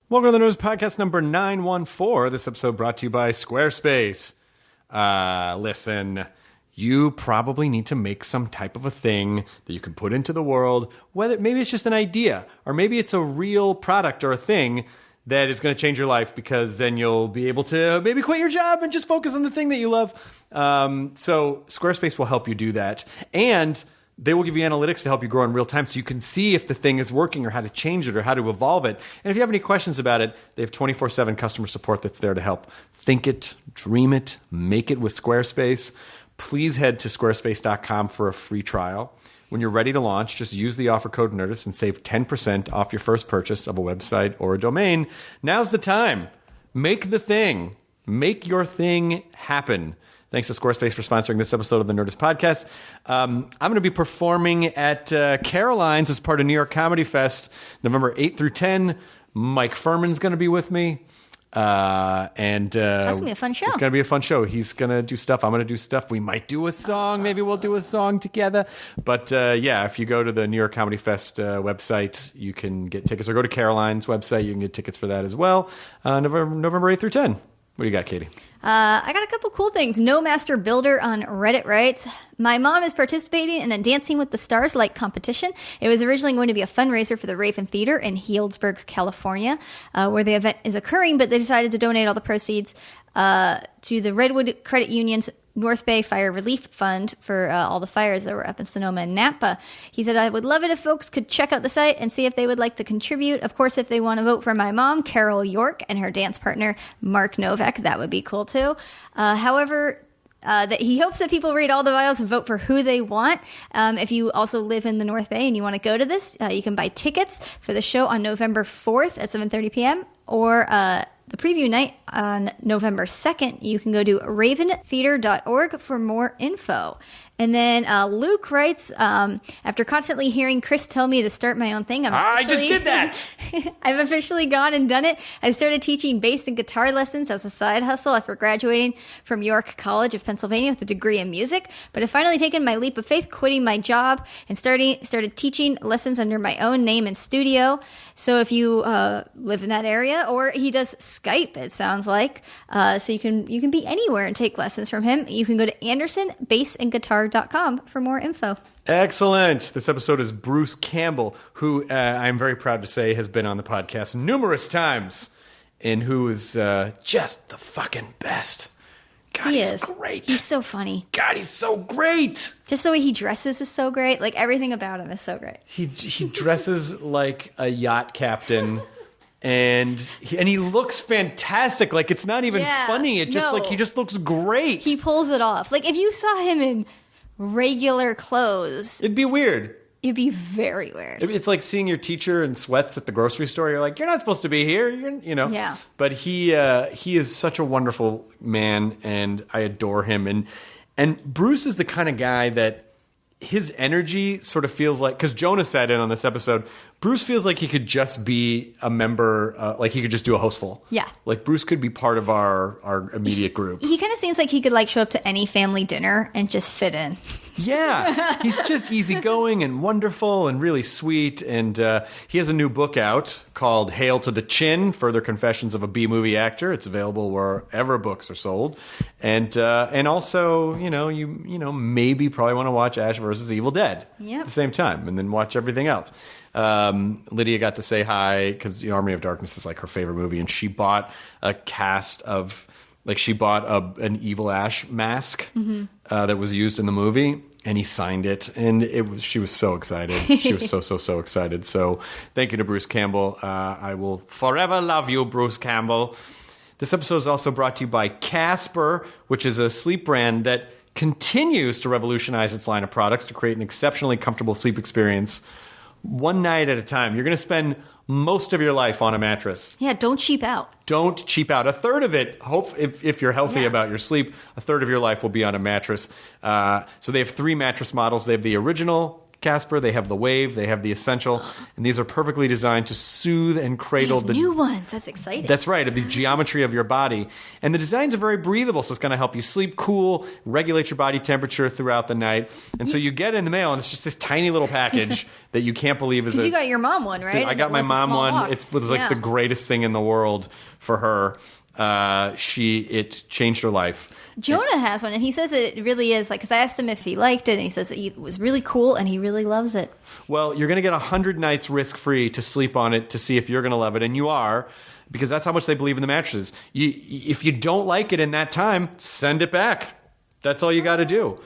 Welcome to the Nerdist Podcast number 914. This episode brought to you by Squarespace. Listen, you probably need to make some type of a thing that you can put into the world. Whether maybe it's just an idea, or maybe it's a real product or a thing that is going to change your life, because then you'll be able to maybe quit your job and just focus on the thing that you love. So Squarespace will help you do that. And they will give you analytics to help you grow in real time, so you can see if the thing is working or how to change it or how to evolve it. And if you have any questions about it, they have 24/7 customer support that's there to help. Think it, dream it, make it with Squarespace. Please head to squarespace.com for a free trial. When you're ready to launch, just use the offer code Nerdist and save 10% off your first purchase of a website or a domain. Now's the time. Make the thing. Make your thing happen. Thanks to Squarespace for sponsoring this episode of the Nerdist Podcast. I'm going to be performing at Caroline's as part of New York Comedy Fest, November 8th through 10. Mike Furman's going to be with me. That's going to be a fun show. It's going to be a fun show. He's going to do stuff. I'm going to do stuff. We might do a song. Maybe we'll do a song together. But yeah, if you go to the New York Comedy Fest website, you can get tickets. Or go to Caroline's website. You can get tickets for that as well. November 8th through 10. What do you got, Katie? I got a couple cool things. No Master Builder on Reddit writes, my mom is participating in a Dancing with the Stars-like competition. It was originally going to be a fundraiser for the Raven Theater in Healdsburg, California, where the event is occurring, but they decided to donate all the proceeds to the Redwood Credit Union's North Bay Fire Relief Fund for all the fires that were up in Sonoma and Napa. He said, I would love it if folks could check out the site and see if they would like to contribute. Of course, if they want to vote for my mom, Carol York, and her dance partner, Mark Novak, that would be cool too. However, that he hopes that people read all the bios and vote for who they want. If you also live in the North Bay and you want to go to this, you can buy tickets for the show on November 4th at 7:30 p.m. or the preview night on November 2nd. You can go to raventheater.org for more info. And then Luke writes, after constantly hearing Chris tell me to start my own thing, I just did that. I've officially gone and done it. I started teaching bass and guitar lessons as a side hustle after graduating from York College of Pennsylvania with a degree in music. But I've finally taken my leap of faith, quitting my job and started teaching lessons under my own name and studio. So if you live in that area, or he does Skype, it sounds like, so you can be anywhere and take lessons from him. You can go to AndersonBassandGuitar.com for more info. Excellent. This episode is Bruce Campbell, who I'm very proud to say has been on the podcast numerous times, and who is just the fucking best. God, he's great. He's so funny. God, he's so great. Just the way he dresses is so great. Like, everything about him is so great. He dresses like a yacht captain. And he looks fantastic. Like, it's not even funny. It just he just looks great. He pulls it off. Like, if you saw him in regular clothes, it'd be weird. It'd be very weird. It's like seeing your teacher in sweats at the grocery store. You're like, you're not supposed to be here. Yeah. But he is such a wonderful man, and I adore him. And Bruce is the kind of guy that his energy sort of feels like, because Jonah sat in on this episode, Bruce feels like he could just be a member, like he could just do a hostful. Yeah. Like Bruce could be part of our immediate group. He kind of seems like he could like show up to any family dinner and just fit in. Yeah. He's just easygoing and wonderful and really sweet. And he has a new book out called Hail to the Chin, Further Confessions of a B-Movie Actor. It's available wherever books are sold. And also, you maybe probably want to watch Ash vs. Evil Dead at the same time, and then watch everything else. Lydia got to say hi because Army of Darkness is like her favorite movie, and she bought a cast of, like, she bought an Evil Ash mask that was used in the movie, and he signed it, and she was so excited. She was so excited. So thank you to Bruce Campbell. I will forever love you, Bruce Campbell. This episode is also brought to you by Casper, which is a sleep brand that continues to revolutionize its line of products to create an exceptionally comfortable sleep experience one night at a time. You're going to spend most of your life on a mattress. Yeah, don't cheap out. Don't cheap out. A third of it, if you're healthy about your sleep, a third of your life will be on a mattress. So they have 3 mattress models. They have the original Casper. They have the Wave. They have the Essential. And these are perfectly designed to soothe and cradle the new ones. That's exciting. That's right, of the geometry of your body. And the designs are very breathable, so it's going to help you sleep cool, regulate your body temperature throughout the night. And so you get it in the mail, and it's just this tiny little package that you can't believe is Because you got your mom one, right? I got my mom one. Box. It was like the greatest thing in the world for her. It changed her life. Jonah has one, and he says it really is like, because I asked him if he liked it, and he says it was really cool, and he really loves it. Well, you're going to get 100 nights risk-free to sleep on it to see if you're going to love it, and you are, because that's how much they believe in the mattresses. If you don't like it in that time, send it back. That's all you got to do.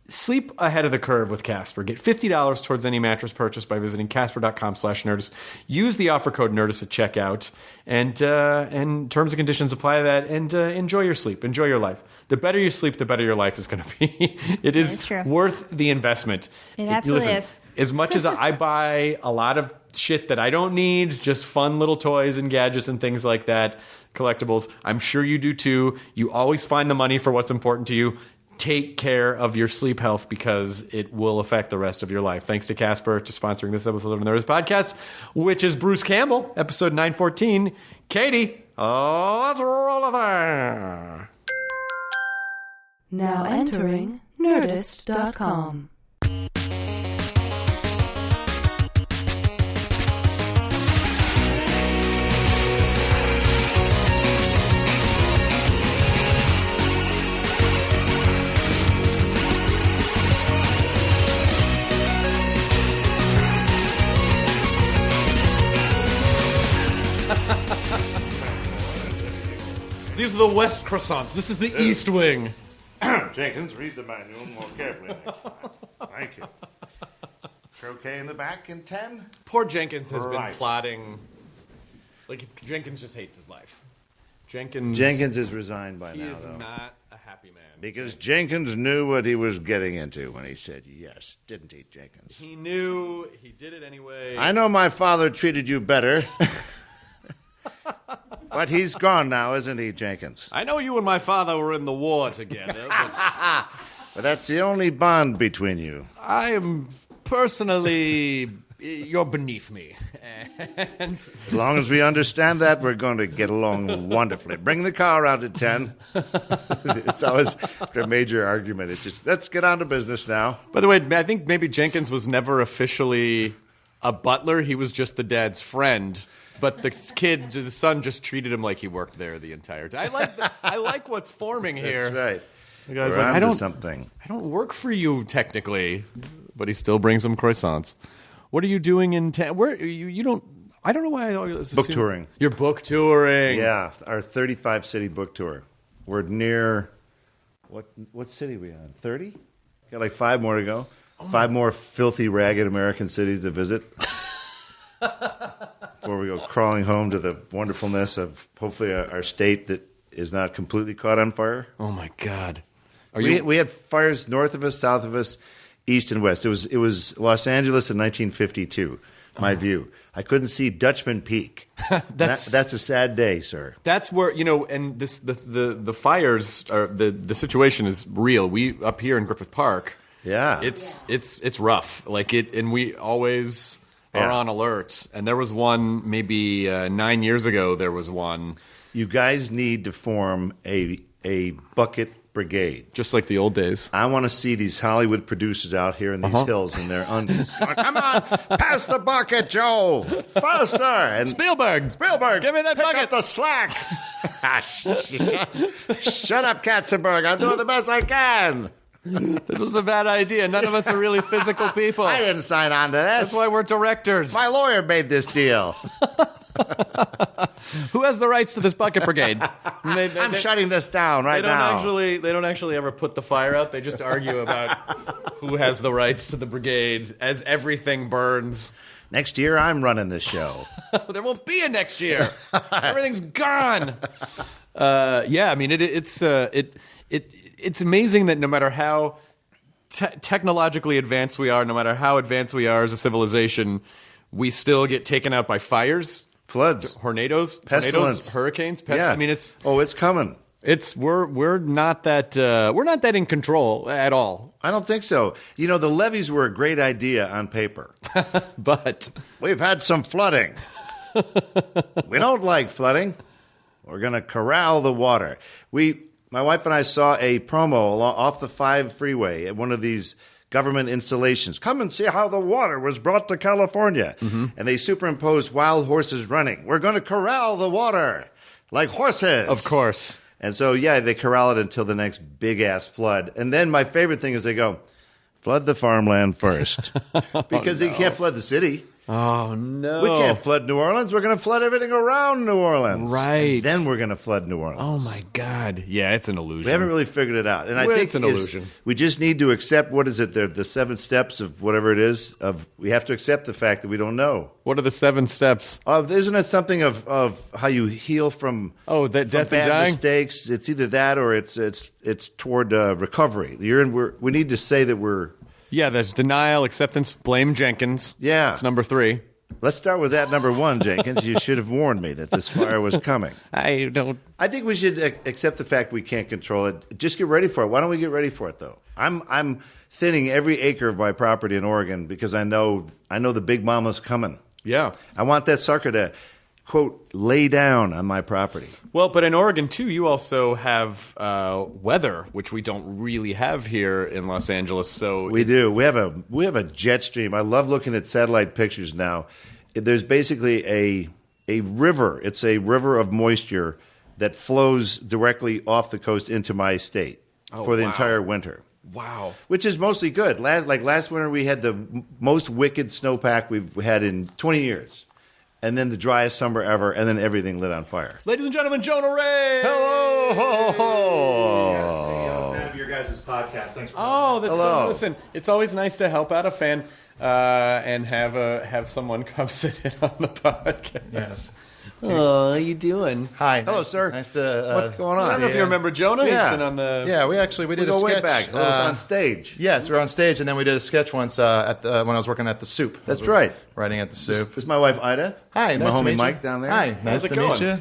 Sleep ahead of the curve with Casper. Get $50 towards any mattress purchase by visiting casper.com/Nerdist. Use the offer code Nerdist at checkout, and terms and conditions apply to that. And enjoy your sleep. Enjoy your life. The better you sleep, the better your life is going to be. It is worth the investment. It absolutely is. As much as I buy a lot of shit that I don't need, just fun little toys and gadgets and things like that, collectibles, I'm sure you do too. You always find the money for what's important to you. Take care of your sleep health because it will affect the rest of your life. Thanks to Casper for sponsoring this episode of the Nerdist Podcast, which is Bruce Campbell, episode 914. Katie, let's roll over. Now entering Nerdist.com. These are the West croissants. This is the East wing. Jenkins, read the manual more carefully next time. Thank you. Croquet in the back in 10? Poor Jenkins has been Right. plotting. Like, Jenkins just hates his life. Jenkins Jenkins is resigned by he now, is though. not a happy man. Because Jenkins knew what he was getting into when he said yes, didn't he, Jenkins? He knew. He did it anyway. I know my father treated you better. But he's gone now, isn't he, Jenkins? I know you and my father were in the war together, but But that's the only bond between you. I am personally, you're beneath me. And As long as we understand that, we're going to get along wonderfully. Bring the car around at 10. It's always after a major argument. It's just, let's get on to business now. by the way, I think maybe Jenkins was never officially a butler. He was just the dad's friend. But the son just treated him like he worked there the entire time. I like what's forming here. That's right. The guy's We're like, onto something. I don't work for you technically, but he still brings him croissants. What are you doing in town? Where you don't? I don't know why I always assume. Book touring. You're book touring. Yeah, our 35 city book tour. We're near what city are we on? 30? Got like 5 more to go. 5 more filthy, ragged American cities to visit. Before we go crawling home to the wonderfulness of hopefully our state that is not completely caught on fire. Oh my God. We had fires north of us, south of us, east and west. It was Los Angeles in 1952. My view. I couldn't see Dutchman Peak. That's a sad day, sir. That's where and this the fires are the situation is real. We up here in Griffith Park. Yeah, it's rough. Like it, and we always are on alert. And there was one maybe 9 years ago. There was one. You guys need to form a bucket brigade, Just like the old days. I want to see these Hollywood producers out here in these hills in their undies. Come on, pass the bucket, Joe, faster! And Spielberg, give me that pick bucket. up the slack. Shut up, Katzenberg. I'm doing the best I can. This was a bad idea. None of us are really physical people. I didn't sign on to this. That's why we're directors. My lawyer made this deal. Who has the rights to this bucket brigade? I'm shutting this down right now. They don't actually ever put the fire out. They just argue about who has the rights to the brigade as everything burns. Next year, I'm running this show. There won't be a next year. Everything's gone. Yeah, I mean it's amazing that no matter how technologically advanced we are, no matter how advanced we are as a civilization, we still get taken out by fires. Floods, tornadoes, pestilence, hurricanes. Yeah. I mean, it's coming. We're not that in control at all. I don't think so. You know, the levees were a great idea on paper. But we've had some flooding. We don't like flooding. We're going to corral the water. My wife and I saw a promo off the 5 freeway at one of these government installations. Come and see how the water was brought to California. Mm-hmm. And they superimposed wild horses running. We're going to corral the water like horses. Of course. And so, yeah, they corral it until the next big-ass flood. And then my favorite thing is they go, flood the farmland first. Because you can't flood the city. Oh, no. We can't flood New Orleans. We're going to flood everything around New Orleans. Right. And then we're going to flood New Orleans. Oh, my God. Yeah, it's an illusion. We haven't really figured it out. And I think it's an illusion. We just need to accept, what is it, the 7 steps of whatever it is. We have to accept the fact that we don't know. What are the 7 steps? Isn't it something of how you heal from death and bad dying? mistakes? It's either that or it's toward recovery. We need to say that we're... Yeah, there's denial, acceptance, blame Jenkins. Yeah. It's number 3. Let's start with that number 1, Jenkins. You should have warned me that this fire was coming. I think we should accept the fact we can't control it. Just get ready for it. Why don't we get ready for it, though? I'm thinning every acre of my property in Oregon because I know the big mama's coming. Yeah. I want that sucker to, quote, lay down on my property. Well, but in Oregon, too, you also have weather, which we don't really have here in Los Angeles. So we do. We have a jet stream. I love looking at satellite pictures now. There's basically a river. It's a river of moisture that flows directly off the coast into my state for the entire winter. Wow. Which is mostly good. Last winter, we had the most wicked snowpack we've had in 20 years. And then the driest summer ever, and then everything lit on fire. Ladies and gentlemen, Jonah Ray! Hello! Yes, fan of your guys' podcast. Thanks for that's hello. Listen, it's always nice to help out a fan and have someone come sit in on the podcast. Yes. Oh, how you doing? Hi. Hello, sir. Nice to... What's going on? I don't know if you remember Jonah. Yeah. He's been on the... Yeah, we did go a sketch. way back. I was on stage. Yes, we were on stage, and then we did a sketch once when I was working at the Soup. That's right. Writing at the Soup. This is my wife, Ida. Hi, my nice to homie meet you. Mike down there. Hi, nice it to going? meet you.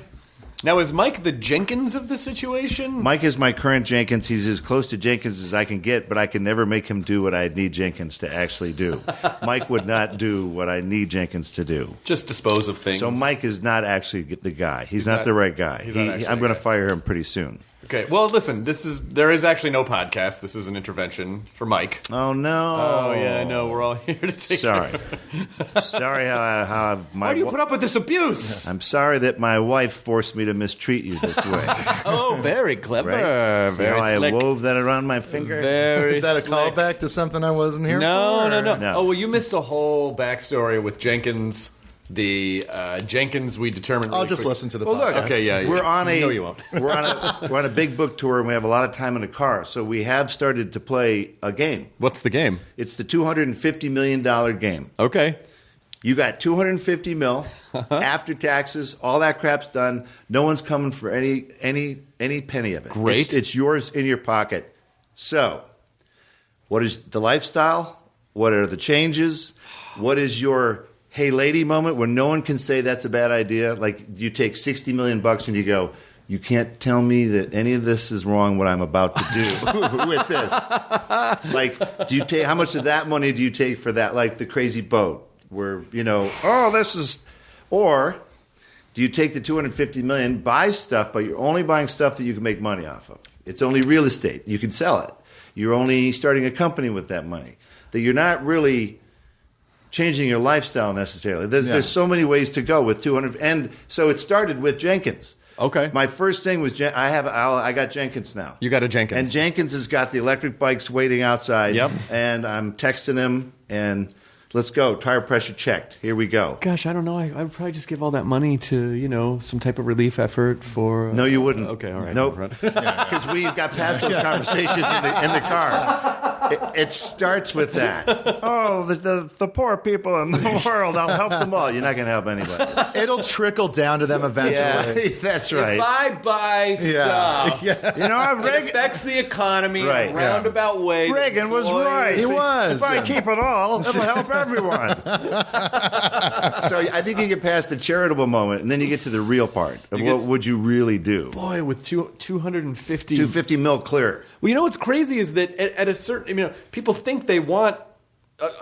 Now, is Mike the Jenkins of the situation? Mike is my current Jenkins. He's as close to Jenkins as I can get, but I can never make him do what I need Jenkins to actually do. Mike would not do what I need Jenkins to do. Just dispose of things. So Mike is not actually the guy. He's not the right guy. I'm going to fire him pretty soon. Okay. Well, listen. There is actually no podcast. This is an intervention for Mike. Oh no! Oh yeah, I know. We're all here to take. Sorry, sorry. How my Why do you put up with this abuse? I'm sorry that my wife forced me to mistreat you this way. Oh, very clever. Right? See Very how slick. I wove that around my finger. Very Is that a slick. callback to something I wasn't here No, for? no. No. Oh well, you missed a whole backstory with Jenkins. The Jenkins we determined. I'll just listen to the Well, look, podcast. Okay, yeah. We're on a No, you won't. we're on a big book tour, and we have a lot of time in the car. So we have started to play a game. What's the game? It's the $250 million game. Okay. You got $250 million after taxes. All that crap's done. No one's coming for any penny of it. Great. It's yours in your pocket. So, what is the lifestyle? What are the changes? What is your hey lady moment where no one can say that's a bad idea? Like you take $60 million and you go, you can't tell me that any of this is wrong what I'm about to do with this. Like, do you take how much of that money do you take for that? Like the crazy boat where, this is, or do you take the $250 million, buy stuff, but you're only buying stuff that you can make money off of? It's only real estate. You can sell it. You're only starting a company with that money. That you're not really changing your lifestyle necessarily. There's so many ways to go with 200, and so it started with Jenkins. Okay. My first thing was I got Jenkins now. You got a Jenkins. And Jenkins has got the electric bikes waiting outside. Yep. And I'm texting him and let's go. Tire pressure checked. Here we go. Gosh, I don't know. I would probably just give all that money to, some type of relief effort for... No, you wouldn't. Okay, all right. Nope. Because we got past those conversations in the car. It starts with that. Oh, the poor people in the world, I'll help them all. You're not going to help anybody. It'll trickle down to them eventually. Yeah, that's right. If I buy stuff, You know, it affects the economy in a roundabout way. Reagan was right. He was. If I keep it all, it'll help everyone. So I think you get past the charitable moment, and then you get to the real part of what would you really do? Boy, with 250... 250 mil clear. Well, you know what's crazy is that at a certain... people think they want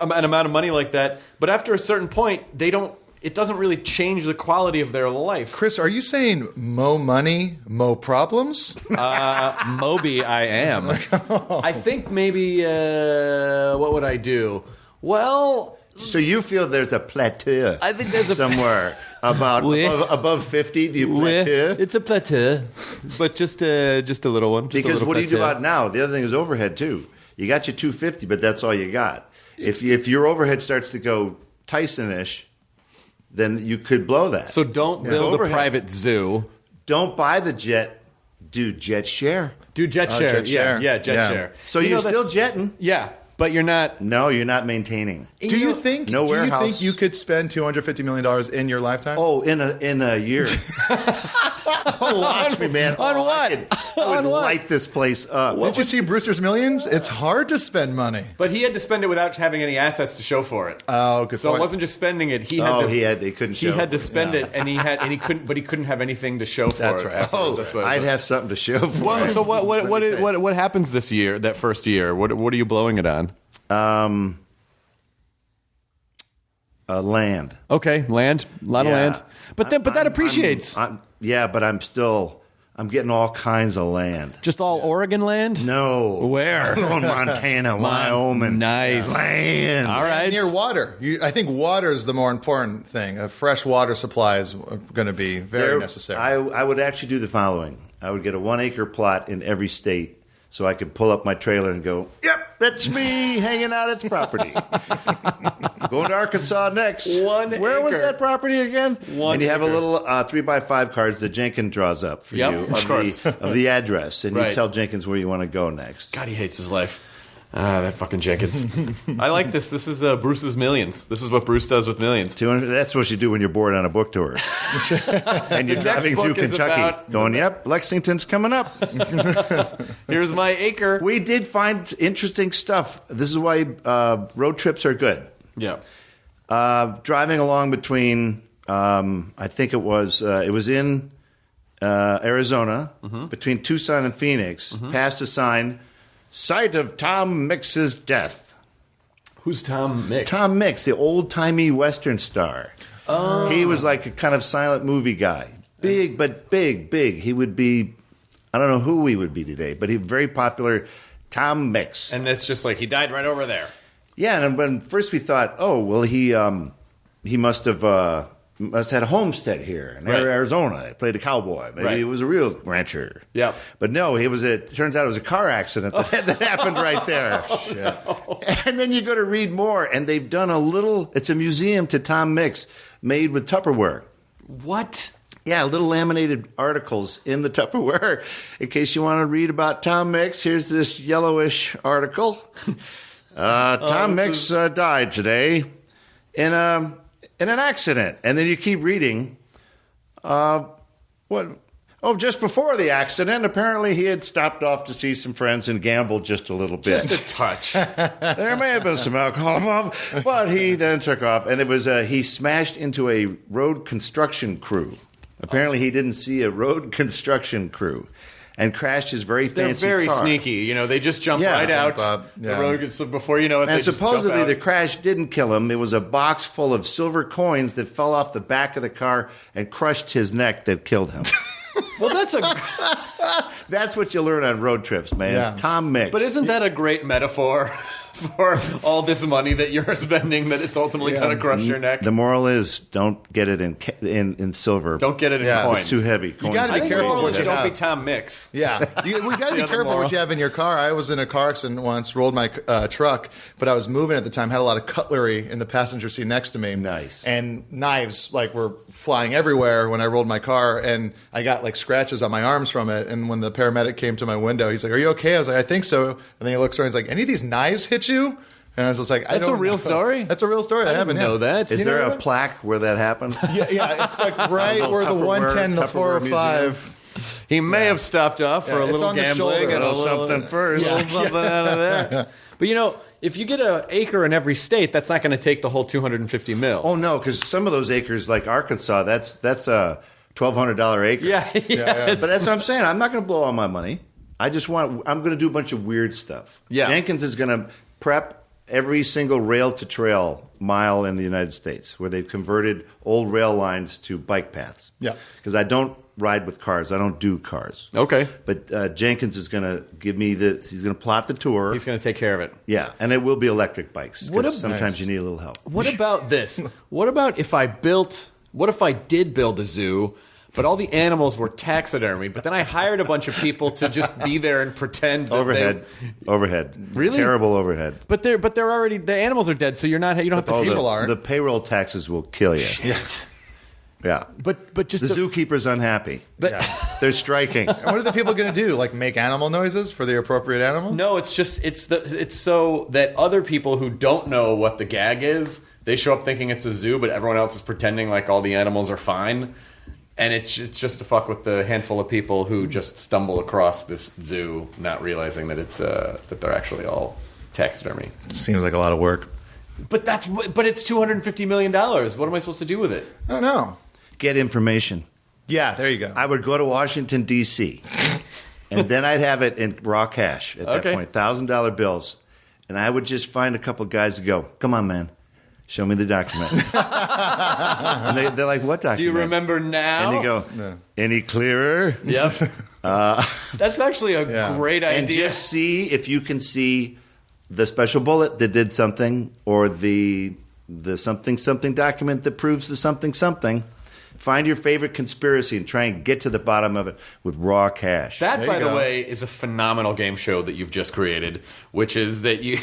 an amount of money like that, but after a certain point, they don't... It doesn't really change the quality of their life. Chris, are you saying mo money, mo problems? Moby, I am. I think maybe... what would I do? Well... So you feel there's a plateau? I think there's somewhere about above 50. Do you plateau? It's a plateau, but just a little one. Because what do you do about now? The other thing is overhead too. You got your 250, but that's all you got. If your overhead starts to go Tyson-ish, then you could blow that. So don't build a private zoo. Don't buy the jet. Do jet share. Do jet share. Jet share. Yeah, jet share. So you're still jetting. Yeah. But you're not. No, you're not maintaining. Do you think warehouse. you could spend $250 million in your lifetime? Oh, in a year. Watch me, man. On what? I would light this place up. Did you see Brewster's Millions? It's hard to spend money. But he had to spend it without having any assets to show for it. Oh, good So point. it wasn't just spending it. He couldn't show. He had to spend it, and he couldn't have anything to show for That's it. right. Afterwards. That's what I'd have something to show for Well, it. so what happens this year? That first year, what are you blowing it on? Land. Okay, land, a lot of land. But that appreciates. But I'm getting all kinds of land. Just all Oregon land? No. Where? I'm going Montana, Wyoming. Nice. Land. All right. Near water. I think water is the more important thing. A fresh water supply is going to be very necessary. I would actually do the following. I would get a 1 acre plot in every state so I could pull up my trailer and go, yep, that's me hanging out its property. Going to Arkansas next. Where was that property again? And you have a little 3x5 cards that Jenkins draws up for you of the address. And you tell Jenkins where you want to go next. God, he hates his life. That fucking Jenkins. I like this. This is Bruce's Millions. This is what Bruce does with millions. 200. That's what you do when you're bored on a book tour. And you're driving through Kentucky going, yep, Lexington's coming up. Here's my acre. We did find interesting stuff. This is why road trips are good. Yeah. Driving along between, I think it was in Arizona, between Tucson and Phoenix, past a sign, site of Tom Mix's death. Who's Tom Mix? Tom Mix, the old-timey Western star. Oh. He was like a kind of silent movie guy. Big, but big. He would be, I don't know who he would be today, but he very popular, Tom Mix. And that's just like, he died right over there. Yeah, and when first we thought, oh, well, he must have had a homestead here in Arizona. He played a cowboy. Maybe he was a real rancher. Yeah. But no, turns out it was a car accident that happened right there. No. And then you go to read more, and they've done it's a museum to Tom Mix made with Tupperware. What? Yeah, little laminated articles in the Tupperware. In case you want to read about Tom Mix, here's this yellowish article. Tom Mix died today in an accident. And then you keep reading. Just before the accident, apparently he had stopped off to see some friends and gambled just a little bit. Just a touch. There may have been some alcohol involved, but he then took off. And it was he smashed into a road construction crew. Apparently he didn't see a road construction crew. And crashed his very fancy car. They're very sneaky. They just jump right out. The road, so before you know it, and they supposedly just jump out. The crash didn't kill him. It was a box full of silver coins that fell off the back of the car and crushed his neck that killed him. Well, that's what you learn on road trips, man. Yeah. Tom Mix. But isn't that a great metaphor for all this money that you're spending that it's ultimately going to crush your neck. The moral is don't get it in silver. Don't get it in Yeah. coins. It's too heavy. You got to I be think the careful moral what is you don't have. be Tom Mix. Yeah, we got to be other careful moral. what you have in your car. I was in a car accident once, rolled my truck, but I was moving at the time, had a lot of cutlery in the passenger seat next to me. Nice. And knives were flying everywhere when I rolled my car, and I got scratches on my arms from it. And when the paramedic came to my window, he's like, "Are you okay?" I was like, "I think so." And then he looks around, he's like, "Any of these knives hit you?" And I was just like, That's a real know. story? That's a real story. I haven't know that. Is You there know a that? plaque where that happened? Yeah, it's right little where the Tupperware- 110, the Tupperware 405. He may have stopped off for Yeah, a it's little on the gambling shoulder. and a Little little something first. little something out of there. But if you get an acre in every state, that's not going to take the whole $250 million. Oh no, because some of those acres, like Arkansas, that's a $1,200 acre. Yeah. yeah. But that's what I'm saying. I'm not going to blow all my money. I'm going to do a bunch of weird stuff. Yeah. Jenkins is going to prep every single rail-to-trail mile in the United States where they've converted old rail lines to bike paths. Yeah. Because I don't ride with cars. I don't do cars. Okay. But Jenkins is going to give me he's going to plot the tour. He's going to take care of it. Yeah, and it will be electric bikes because sometimes Nice. you need a little help. What about this? What about if I did build a zoo, but all the animals were taxidermy, but then I hired a bunch of people to just be there and pretend that Overhead. Really? Terrible overhead. But they're already, the animals are dead, so you don't have to. people aren't. The payroll taxes will kill you. Yeah. But just The zookeeper's unhappy. But They're striking. And what are the people going to do? Make animal noises for the appropriate animal? no, it's so that other people who don't know what the gag is, they show up thinking it's a zoo, but everyone else is pretending like all the animals are fine. And it's just to fuck with the handful of people who just stumble across this zoo, not realizing that that they're actually all taxidermy. Seems like a lot of work. But it's $250 million. What am I supposed to do with it? I don't know. Get information. Yeah, there you go. I would go to Washington, D.C., and then I'd have it in raw cash at that Okay. point, $1,000 bills. And I would just find a couple guys to go, come on, man, show me the document. And they're like, what document? Do you remember now? And you go, any clearer? Yep. That's actually a great idea. And just see if you can see the special bullet that did something or the something document that proves the something. Find your favorite conspiracy and try and get to the bottom of it with raw cash. That, There by you the go. way, is a phenomenal game show that you've just created, which is that you...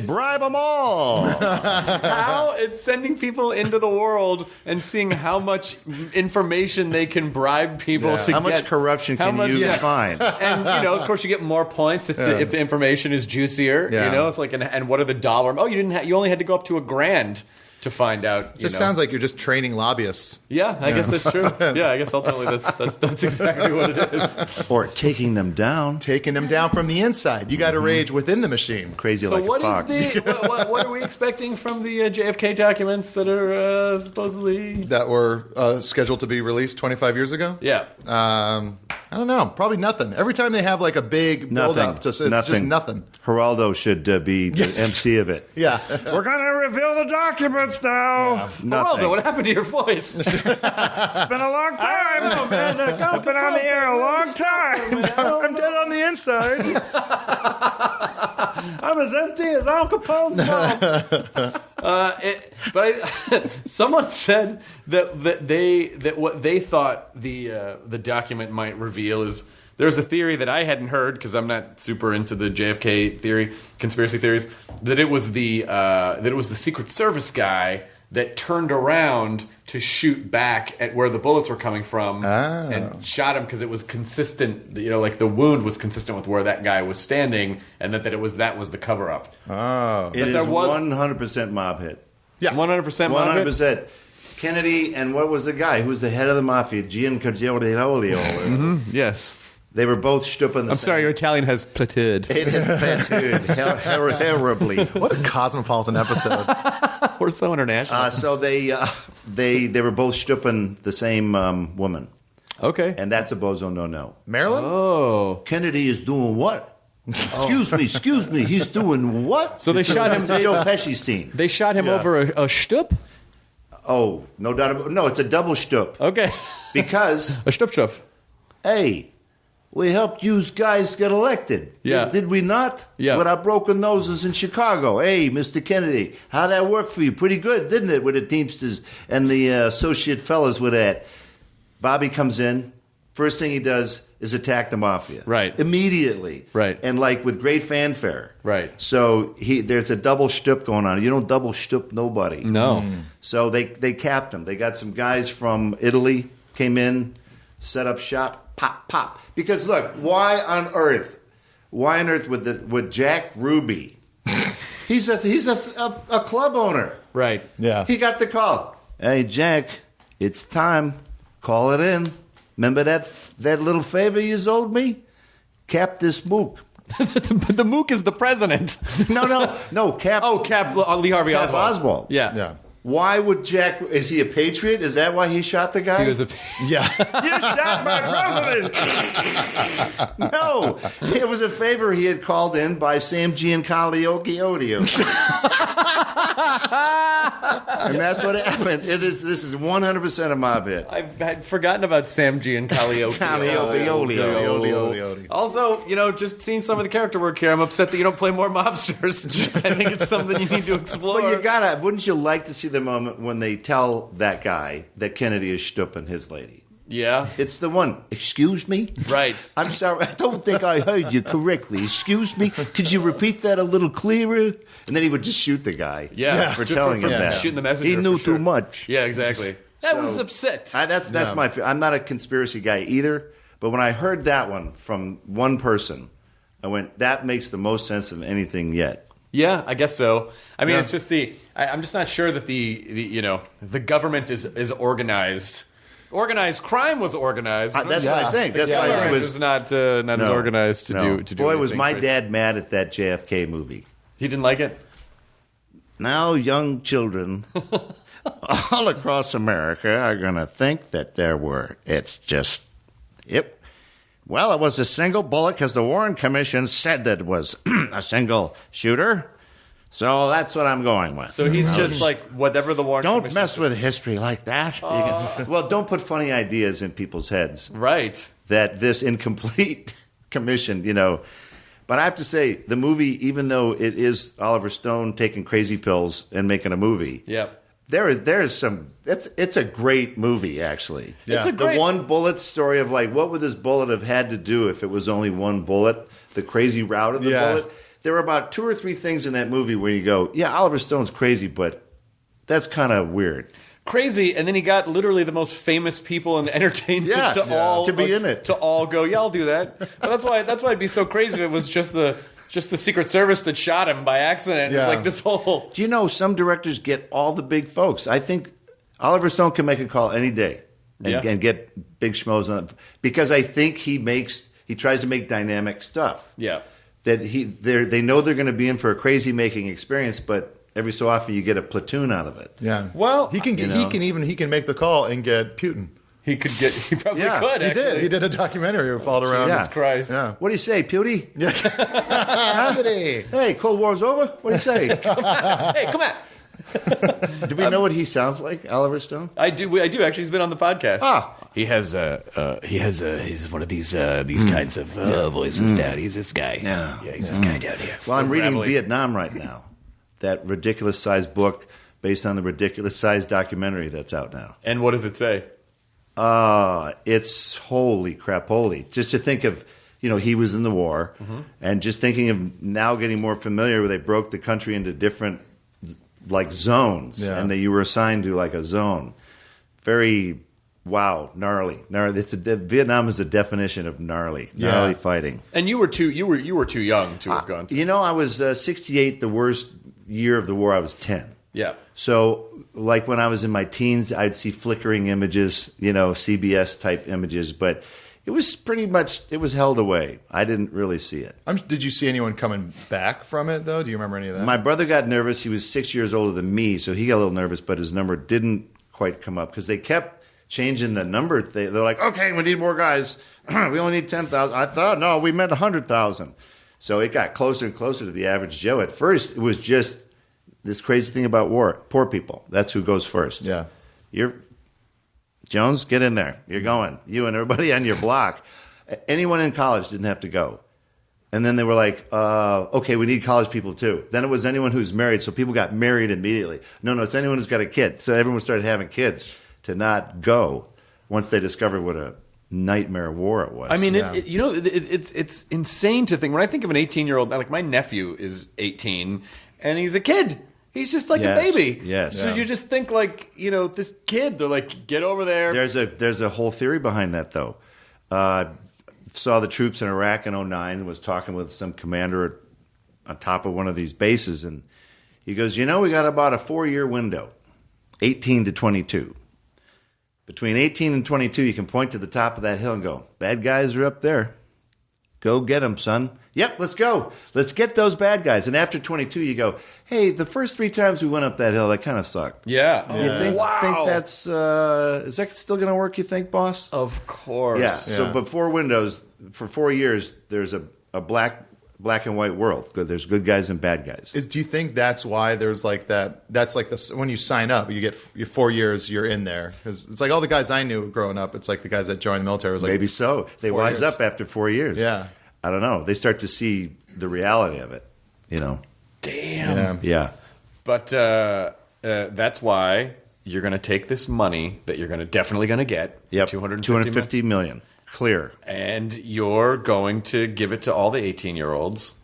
Bribe them all. How it's sending people into the world and seeing how much information they can bribe people Yeah. to How get. much corruption can you find? And of course, you get more points if the information is juicier. Yeah. It's like, and what are the dollar? Oh, you only had to go up to $1,000 to find out. It just sounds like you're just training lobbyists. Yeah, I guess that's true. Yeah, I guess ultimately that's exactly what it is. Or taking them down. Taking them down from the inside. You got to rage within the machine. Crazy So like what a fox. is what are we expecting from the JFK documents that are supposedly? That were scheduled to be released 25 years ago? Yeah. I don't know. Probably nothing. Every time they have a big build up, it's just nothing. Geraldo should be the MC of it. Yeah. We're going to reveal the documents now. Geraldo, what happened to your voice? It's been a long time. Oh, man, I've been on the air a long time. I'm dead on the inside. I'm as empty as Al Capone's mouth. Someone said that what they thought the document might reveal is there's a theory that I hadn't heard because I'm not super into the JFK conspiracy theories, that it was the Secret Service guy that turned around to shoot back at where the bullets were coming from and shot him because it was consistent. Like the wound was consistent with where that guy was standing, and that was the cover up. Oh. It is there was 100% mob hit. Yeah. 100% mob hit? 100%. Kennedy and what was the guy who was the head of the mafia? Giancarlo. Yes. They were both stupping the I'm sorry, your Italian has plateaued. It has plateaued terribly. What a cosmopolitan episode. We're so international. So they were both stupping the same woman, Okay. and that's a bozo no. Maryland? Oh. Kennedy is doing what? Excuse me. He's doing what? So they shot him. It's a Joe Pesci scene. They shot him over a shtup? Oh, no doubt about it. No, it's a double stup. Okay. Because, A shtup. hey, We helped you guys get elected. Yeah. Did we not? Yeah. With our broken noses in Chicago. Hey, Mr. Kennedy, how'd that work for you? Pretty good, didn't it? With the Teamsters and the associate fellas with that. Bobby comes in. First thing he does is attack the mafia. Right. Immediately. Right. And like with great fanfare. Right. So there's a double shtup going on. You don't double shtup nobody. No. So they capped him. They got some guys from Italy, came in, set up shop. Pop, pop. Because look, why on earth with Jack Ruby? he's a club owner. Right. Yeah. He got the call. Hey, Jack, it's time. Call it in. Remember that little favor you owed me? Cap this mook. But the mook is the president. No. Cap. Oh, Cap Lee Harvey Cap Oswald. Yeah. Yeah. Why would Jack? Is he a patriot? Is that why he shot the guy? He was a. Yeah. You shot my president! No, it was a favor he had called in by Sam Giancarlo Odio. And that's what happened. This is 100% a mob hit. I had forgotten about Sam Giancarlo. Caglioli. Also, just seeing some of the character work here, I'm upset that you don't play more mobsters. I think it's something you need to explore. But wouldn't you like to see the moment when they tell that guy that Kennedy is stupping his lady? Yeah. It's the one. Excuse me? Right. I'm sorry. I don't think I heard you correctly. Excuse me? Could you repeat that a little clearer? And then he would just shoot the guy. Yeah. For telling him that. Shooting the messenger. He knew for sure. too much. Yeah, exactly. That So- was upset. That's my fear. I'm not a conspiracy guy either. But when I heard that one from one person, I went, that makes the most sense of anything yet. Yeah, I guess so. I mean, it's just I'm just not sure that the government is organized. Organized crime was organized. That's what I think. That's why government it was is not as organized to do. Boy, was anything my crazy. dad mad at that JFK movie. He didn't like it. Now, young children all across America are going to think that it's just, yep. Well, it was a single bullet because the Warren Commission said that it was a single shooter. So that's what I'm going with. So he's just like whatever the Warren Don't Commission mess said. with history like that. Well, don't put funny ideas in people's heads. Right. That this incomplete commission, But I have to say, the movie, even though it is Oliver Stone taking crazy pills and making a movie, Yep. there is some. It's a great movie, actually. Yeah. It's a great The one bullet story of what would this bullet have had to do if it was only one bullet? The crazy route of the bullet. There were about 2 or 3 things in that movie where you go, yeah, Oliver Stone's crazy, but that's kind of weird. crazy, and then he got literally the most famous people in entertainment to be in it, to all go, yeah, I'll do that. But that's why it'd be so crazy if it was just the Secret Service that shot him by accident. Yeah. It's like this whole. Do you know some directors get all the big folks? I think Oliver Stone can make a call any day and get big schmoes on it, because I think he tries to make dynamic stuff. Yeah. That they know they're going to be in for a crazy making experience, but every so often you get a platoon out of it. Yeah. Well, he can make the call and get Putin. He probably Yeah, could. He Actually. did. He did a documentary who followed around. Yeah. Jesus Christ. Yeah. What do you say, Pewdie? Putin. Hey, Cold War's over? What do you say? Hey, come on. Do we know what he sounds like, Oliver Stone? I do actually. He's been on the podcast. Ah. He's one of these kinds of voices down. He's this guy. Yeah. He's this guy down here. Well, I'm reading Gravelly. Vietnam right now. That ridiculous-sized book based on the ridiculous-sized documentary that's out now. And what does it say? It's holy crap, holy. Just to think of, he was in the war, and just thinking of now getting more familiar where they broke the country into different, zones, and that you were assigned to, a zone. Very, wow, gnarly. Vietnam is the definition of gnarly fighting. And you were too young to have gone to. I was 68, the worst year of the war, I was 10. Yeah. So, when I was in my teens, I'd see flickering images, CBS type images, but it was it was held away. I didn't really see it. Did you see anyone coming back from it, though? Do you remember any of that? My brother got nervous. He was 6 years older than me, so he got a little nervous, but his number didn't quite come up because they kept changing the number. They're like, okay, we need more guys. We only need 10,000. I thought, no, we meant 100,000. So it got closer and closer to the average Joe. At first, it was just this crazy thing about war. Poor people. That's who goes first. Yeah. Jones, get in there. You're going. You and everybody on your block. Anyone in college didn't have to go. And then they were like, okay, we need college people too. Then it was anyone who's married, so people got married immediately. No, it's anyone who's got a kid. So everyone started having kids to not go once they discovered what a nightmare war it was. I mean, it's insane to think. When I think of an 18-year-old, like my nephew is 18, and he's a kid. He's just like a baby. Yes. So you just think like, this kid, they're like, get over there. There's a whole theory behind that, though. Saw the troops in Iraq in 2009, was talking with some commander on top of one of these bases, and he goes, we got about a 4-year window, 18 to 22. Between 18 and 22, you can point to the top of that hill and go, bad guys are up there. Go get them, son. Yep, let's go. Let's get those bad guys. And after 22, you go, hey, the first 3 times we went up that hill, that kind of sucked. Yeah. You think that's, is that still going to work, you think, boss? Of course. Yeah. So before Windows, for 4 years, there's a black and white world. There's good guys and bad guys. Do you think that's why there's like that? That's like this when you sign up, you get 4 years, you're in there. Because it's like all the guys I knew growing up. It's like the guys that joined the military was like maybe so. They wise up after 4 years. Yeah. I don't know. They start to see the reality of it. Damn. Yeah. But that's why you're going to take this money that you're definitely going to get. Yep. $250 million. Clear. And you're going to give it to all the 18-year-olds.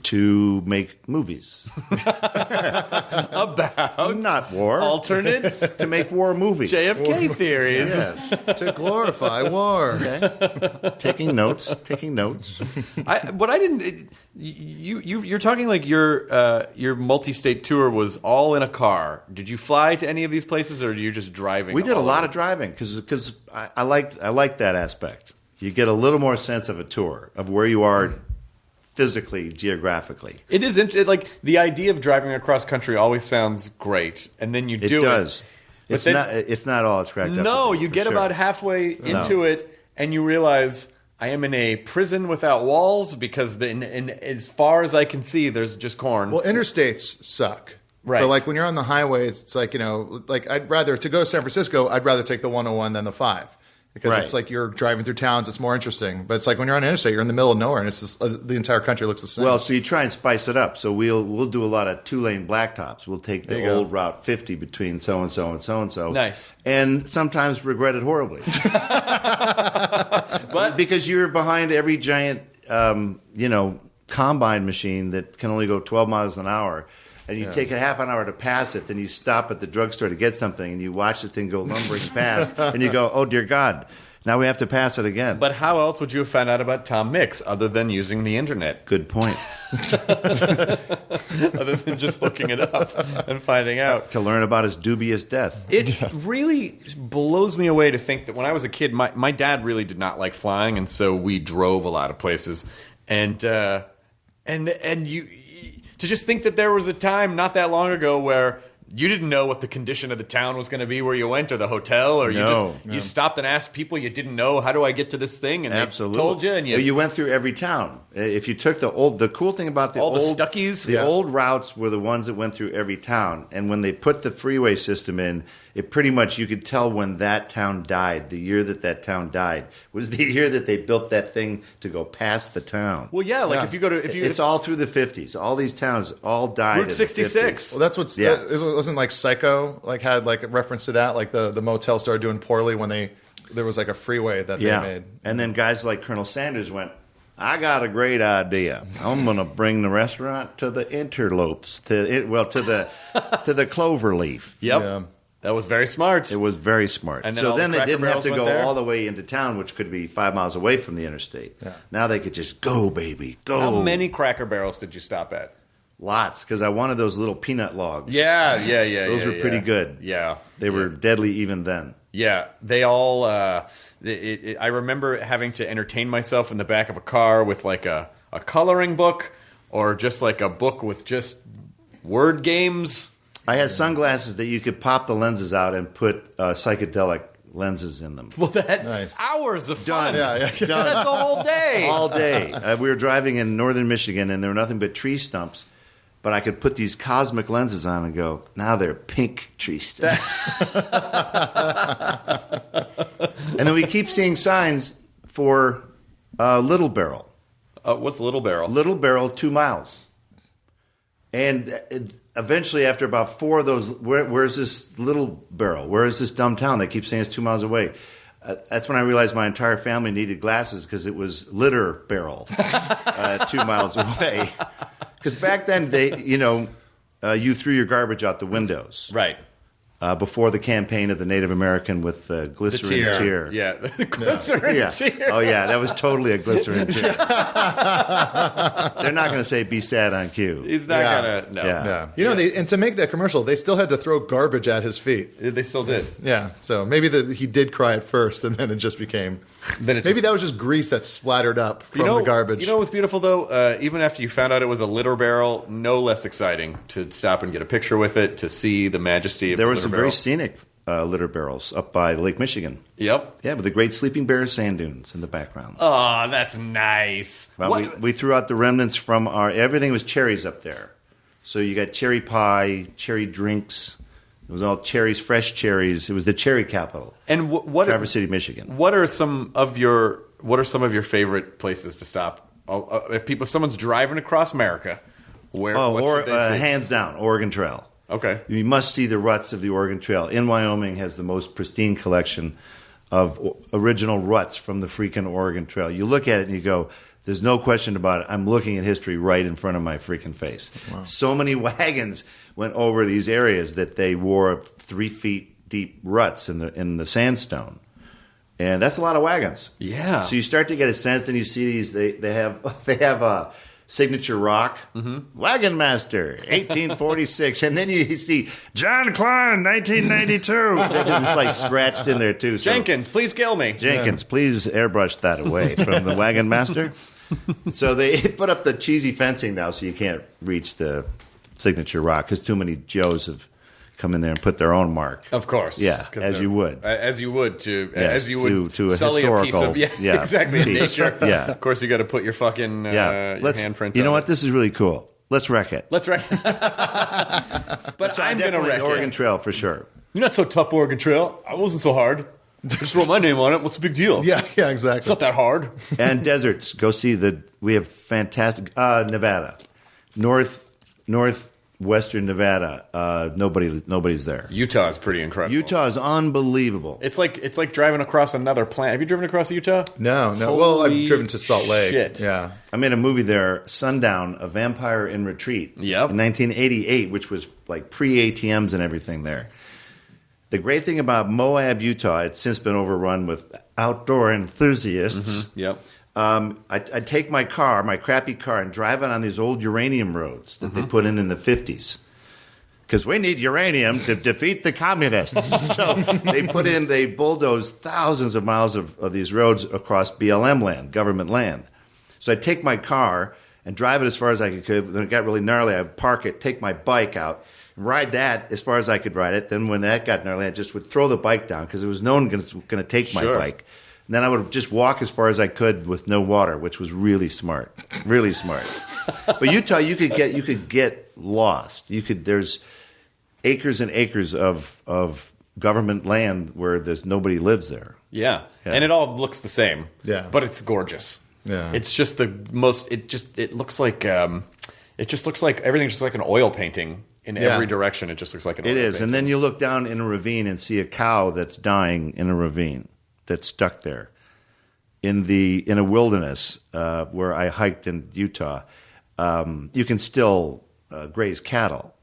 To make movies. About not war. Alternates. To make war movies. JFK theories. Yes. to glorify war. Okay. Taking notes. You're talking like your multi-state tour was all in a car. Did you fly to any of these places, or are you just driving? We did a lot of driving because I like that aspect. You get a little more sense of a tour of where you are. Physically, geographically. It is like the idea of driving across country always sounds great, and then you do it. It does. It's not all it's cracked up. No, you get about halfway into it, and you realize I am in a prison without walls because as far as I can see, there's just corn. Well, interstates suck. Right. But like when you're on the highways, it's like, like I'd rather, to go to San Francisco, I'd rather take the 101 than the 5. Because it's like you're driving through towns, it's more interesting. But it's like when you're on an interstate, you're in the middle of nowhere, and it's just, the entire country looks the same. Well, so you try and spice it up. So we'll do a lot of 2-lane blacktops. We'll take the old Route 50 between so-and-so and so-and-so. Nice. And sometimes regret it horribly. But because you're behind every giant, combine machine that can only go 12 miles an hour. And you take a half an hour to pass it, then you stop at the drugstore to get something, and you watch the thing go lumbering past, and you go, oh, dear God, now we have to pass it again. But how else would you have found out about Tom Mix other than using the internet? Good point. Other than just looking it up and finding out. To learn about his dubious death. It really blows me away to think that when I was a kid, my dad really did not like flying, and so we drove a lot of places. And you... To just think that there was a time not that long ago where you didn't know what the condition of the town was going to be where you went, or the hotel, or you stopped and asked people you didn't know, how do I get to this thing? And Absolutely. They told you. And you went through every town. If you took the cool thing about the Stuckies, the old routes were the ones that went through every town. And when they put the freeway system in, it pretty much, you could tell when that town died. The year that town died was the year that they built that thing to go past the town. Well, if you go to it's all through the 50s. All these towns all died. Route 66. Well, that's what's wasn't like Psycho had like a reference to that, like the motel started doing poorly when there was like a freeway that they made. And then guys like Colonel Sanders went, I got a great idea. I'm going to bring the restaurant to the interlopes, to the Cloverleaf. Yep. Yeah. That was very smart. It was very smart. And then they didn't have to go there. all the way into town, which could be 5 miles away from the interstate. Yeah. Now they could just go, baby, go. How many Cracker Barrels did you stop at? Lots, because I wanted those little peanut logs. Yeah. Those were pretty good. Yeah. They were deadly even then. Yeah, they all. I remember having to entertain myself in the back of a car with like a coloring book, or just like a book with just word games. I had sunglasses that you could pop the lenses out and put psychedelic lenses in them. Well, hours of fun. Done. That's a whole day. All day. We were driving in northern Michigan, and there were nothing but tree stumps. But I could put these cosmic lenses on and go, now they're pink tree stumps. And then we keep seeing signs, for Little Barrel. What's Little Barrel? Little Barrel, 2 miles. And eventually, after about 4 of those, where's this Little Barrel? Where is this dumb town? They keep saying it's 2 miles away. That's when I realized my entire family needed glasses because it was Litter Barrel 2 miles away. Because back then, you threw your garbage out the windows. Right. Before the campaign of the Native American with glycerin tear. Yeah, glycerin tear. Oh, yeah, that was totally a glycerin tear. They're not going to say, be sad on cue. He's not going to, no. Yeah. You know, and to make that commercial, they still had to throw garbage at his feet. They still did. Yeah, so maybe he did cry at first, and then it just became... Maybe that was just grease that splattered up from the garbage. You know what's beautiful, though? Even after you found out it was a litter barrel, no less exciting to stop and get a picture with it, to see the majesty of the litter barrel. There were some very scenic litter barrels up by Lake Michigan. Yep. Yeah, with the great Sleeping Bear sand dunes in the background. Oh, that's nice. Well, we threw out the remnants from everything was cherries up there. So you got cherry pie, cherry drinks. It was all cherries, fresh cherries. It was the cherry capital. And Traverse City, Michigan. What are some of your favorite places to stop? If someone's driving across America, what should they see? Hands down, Oregon Trail. Okay. You must see the ruts of the Oregon Trail. In Wyoming has the most pristine collection of original ruts from the freaking Oregon Trail. You look at it and you go, there's no question about it. I'm looking at history right in front of my freaking face. Wow. So many wagons went over these areas that they wore 3 feet deep ruts in the sandstone. And that's a lot of wagons. Yeah. So you start to get a sense, and you see these. They have a signature rock, Wagon Master, 1846, and then you see John Klein, 1992. It's like scratched in there too. So, Jenkins, please kill me. Jenkins, please airbrush that away from the Wagon Master. So they put up the cheesy fencing now, so you can't reach the signature rock because too many Joes have come in there and put their own mark. Of course. Yeah, as you would to a sully a piece of exactly piece. Nature. Yeah. Of course, you got to put your fucking your handprint. You know what? This is really cool. Let's wreck it. But I'm going to wreck the Oregon Trail for sure. You're not so tough, Oregon Trail. I wasn't so hard. Just wrote my name on it. What's the big deal? Yeah, exactly. It's not that hard. And deserts. Go see we have fantastic Nevada, northwestern Nevada. Nobody's there. Utah is pretty incredible. Utah is unbelievable. It's like driving across another planet. Have you driven across Utah? No. Well, I've driven to Salt Lake. Shit. Yeah. I made a movie there, Sundown, A Vampire in Retreat. Yep. In 1988, which was like pre-ATMs and everything there. The great thing about Moab, Utah, it's since been overrun with outdoor enthusiasts. Mm-hmm. Yep. I'd take my crappy car, and drive it on these old uranium roads that they put in the 50s. Because we need uranium to defeat the communists. So they bulldozed thousands of miles of these roads across BLM land, government land. So I'd take my car and drive it as far as I could. When it got really gnarly, I'd park it, take my bike out, ride that as far as I could ride it. Then when that got gnarly, I just would throw the bike down because there was no one going to take my bike. And then I would just walk as far as I could with no water, which was really smart, really smart. But Utah, you could get lost. There's acres and acres of government land where nobody lives there. Yeah, and it all looks the same. Yeah, but it's gorgeous. Yeah, it's just the most. It looks like it just looks like everything just like an oil painting. In every direction, it just looks like an oil painting. And then you look down in a ravine and see a cow that's dying in a ravine. That's stuck there in a wilderness where I hiked in Utah. You can still graze cattle,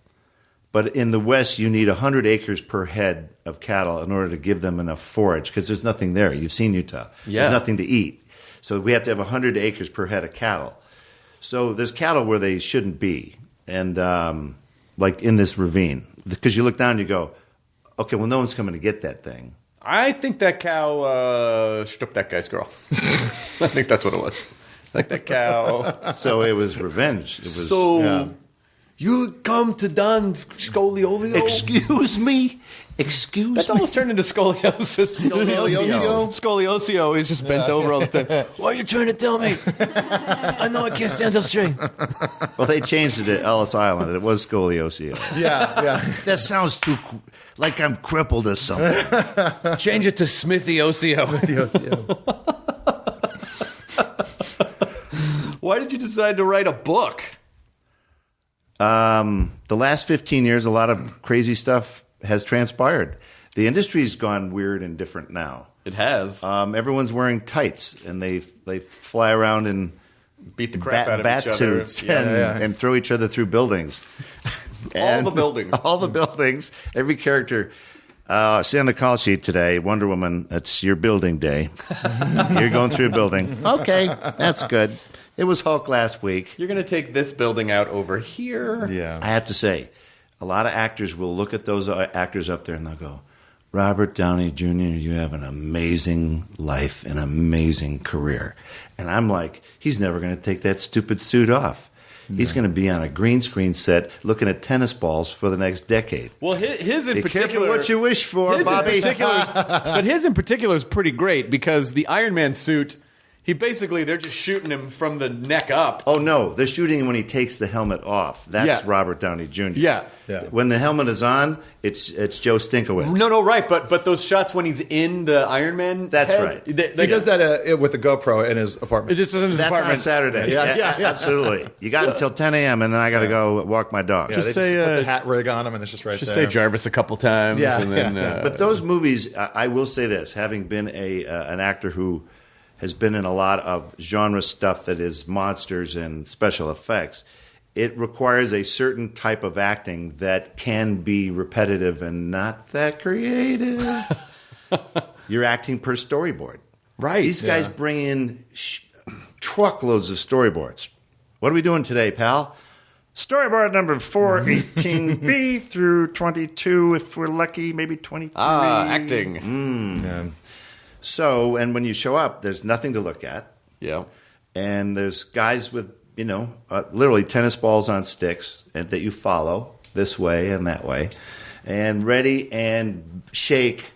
but in the West you need 100 acres per head of cattle in order to give them enough forage because there's nothing there. You've seen Utah. Yeah. There's nothing to eat, so we have to have 100 acres per head of cattle. So there's cattle where they shouldn't be, and like in this ravine, because you look down and you go, okay, well no one's coming to get that thing. I think that cow struck that guy's girl. I think that's what it was. Like that cow. So it was revenge. It was, you come to Don Scoliolio? Excuse me? Excuse That me? almost turned into scoliosis. Scoliosio. He's just bent over all the time. What are you trying to tell me? I know I can't stand up straight. Well, they changed it to Ellis Island. It was Scoliosio. Yeah. That sounds too like I'm crippled or something. Change it to Smithiosio. Why did you decide to write a book? The last 15 years, a lot of crazy stuff has transpired. The industry's gone weird and different now. It has. Everyone's wearing tights, and they fly around in Beat the crap out of bat each other. suits and throw each other through buildings. All the buildings. All the buildings. Every character. See on the call sheet today, Wonder Woman, it's your building day. You're going through a building. Okay, that's good. It was Hulk last week. You're going to take this building out over here. Yeah. I have to say, a lot of actors will look at those actors up there and they'll go, Robert Downey Jr., you have an amazing life, an amazing career. And I'm like, he's never going to take that stupid suit off. He's going to be on a green screen set looking at tennis balls for the next decade. Well, his in Be particular, careful what you wish for, his Bobby. but his in particular is pretty great because the Iron Man suit, they're just shooting him from the neck up. Oh, no. They're shooting him when he takes the helmet off. That's Yeah. Robert Downey Jr. Yeah. When the helmet is on, it's Joe Stinkowitz. No, right. But those shots when he's in the Iron Man That's head, right. He does that with the GoPro in his apartment. It just is in his That's apartment. on Saturday. Yeah. Absolutely. You got until 10 a.m. and then I got to go walk my dog. Yeah, Just they say, put the hat rig on him, and it's just right Just there. say Jarvis a couple times. Yeah, and then, yeah. But those movies, I will say this, having been an actor who has been in a lot of genre stuff that is monsters and special effects, it requires a certain type of acting that can be repetitive and not that creative. You're acting per storyboard. Right. These guys bring in truckloads of storyboards. What are we doing today, pal? Storyboard number 418B through 22, if we're lucky, maybe 23. acting. Yeah. So, and when you show up, there's nothing to look at. Yeah. And there's guys with, literally tennis balls on sticks and that you follow this way and that way. And ready and shake.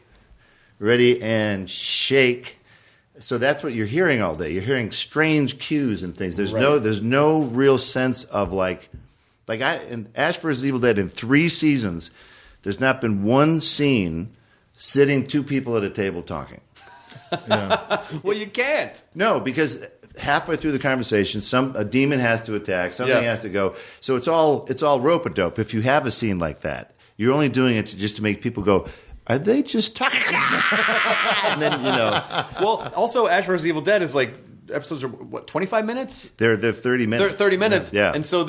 So that's what you're hearing all day. You're hearing strange cues and things. There's no real sense of in Ash vs. Evil Dead in 3 seasons, there's not been one scene sitting 2 people at a table talking. Well, you can't. No, because halfway through the conversation, a demon has to attack, something has to go. So it's all rope-a-dope. If you have a scene like that, you're only doing it just to make people go, are they just talking? And then, Well, also, Ash vs. Evil Dead is episodes are, 25 minutes? They're 30 minutes. They're 30 minutes. Yeah. And so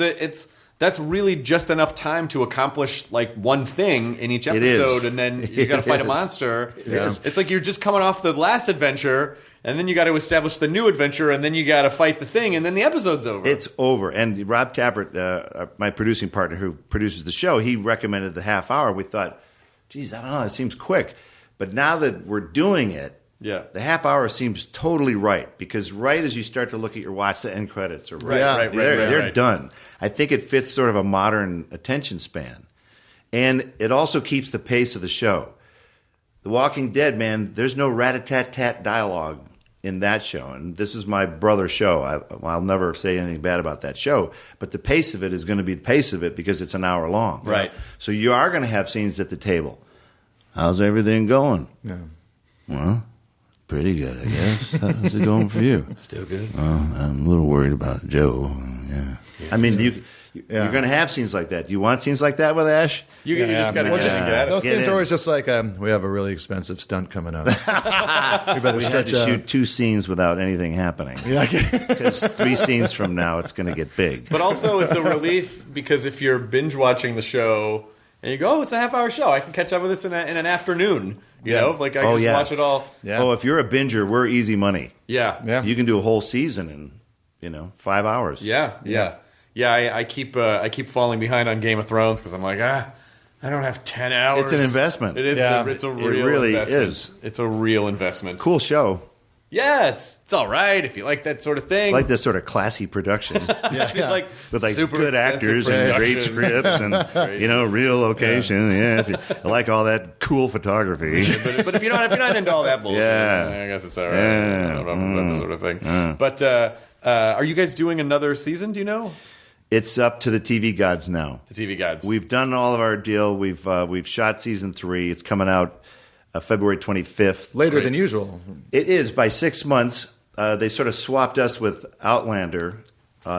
that's really just enough time to accomplish one thing in each It is. episode, and then you got to fight a monster. It's like you're just coming off the last adventure, and then you got to establish the new adventure, and then you got to fight the thing, and then the episode's over. It's over. And Rob Tappert, my producing partner who produces the show, he recommended the half hour. We thought, geez, I don't know, it seems quick. But now that we're doing it, the half hour seems totally right, because right as you start to look at your watch, the end credits are right. They're done. I think it fits sort of a modern attention span. And it also keeps the pace of the show. The Walking Dead, man, there's no rat-a-tat-tat dialogue in that show. And this is my brother's show. I'll never say anything bad about that show. But the pace of it is going to be the pace of it because it's an hour long. Right. So you are going to have scenes at the table. How's everything going? Yeah. Well, pretty good, I guess. How's it going for you? Still good. I'm a little worried about Joe. Yeah. I mean, you're going to have scenes like that. Do you want scenes like that with Ash? You just got to Well, just get those Get scenes in. are always just like, we have a really expensive stunt coming up. We better We had stretch to out. shoot 2 scenes without anything happening. Because 3 scenes from now, it's going to get big. But also, it's a relief because if you're binge watching the show and you go, "Oh, it's a half-hour show. I can catch up with this in an afternoon." You know, I just watch it all. Yeah. Oh, if you're a binger, we're easy money. Yeah. You can do a whole season in 5 hours. Yeah. I keep falling behind on Game of Thrones because I'm like, I don't have 10 hours. It's an investment. It is. Yeah. It's a It real really investment. is. It's a real investment. Cool show. Yeah, it's all right if you like that sort of thing. I like this sort of classy production. Like With super good expensive actors and great production. scripts and real location. Yeah, if you like all that cool photography. But if you're not into all that bullshit, I guess it's all right. Yeah. I don't know if that's the sort of thing. But are you guys doing another season? Do you know? It's up to the TV gods now. The TV Gods. We've done all of our deal. We've shot season 3. It's coming out February 25th. Later than usual. It is by 6 months. They sort of swapped us with Outlander.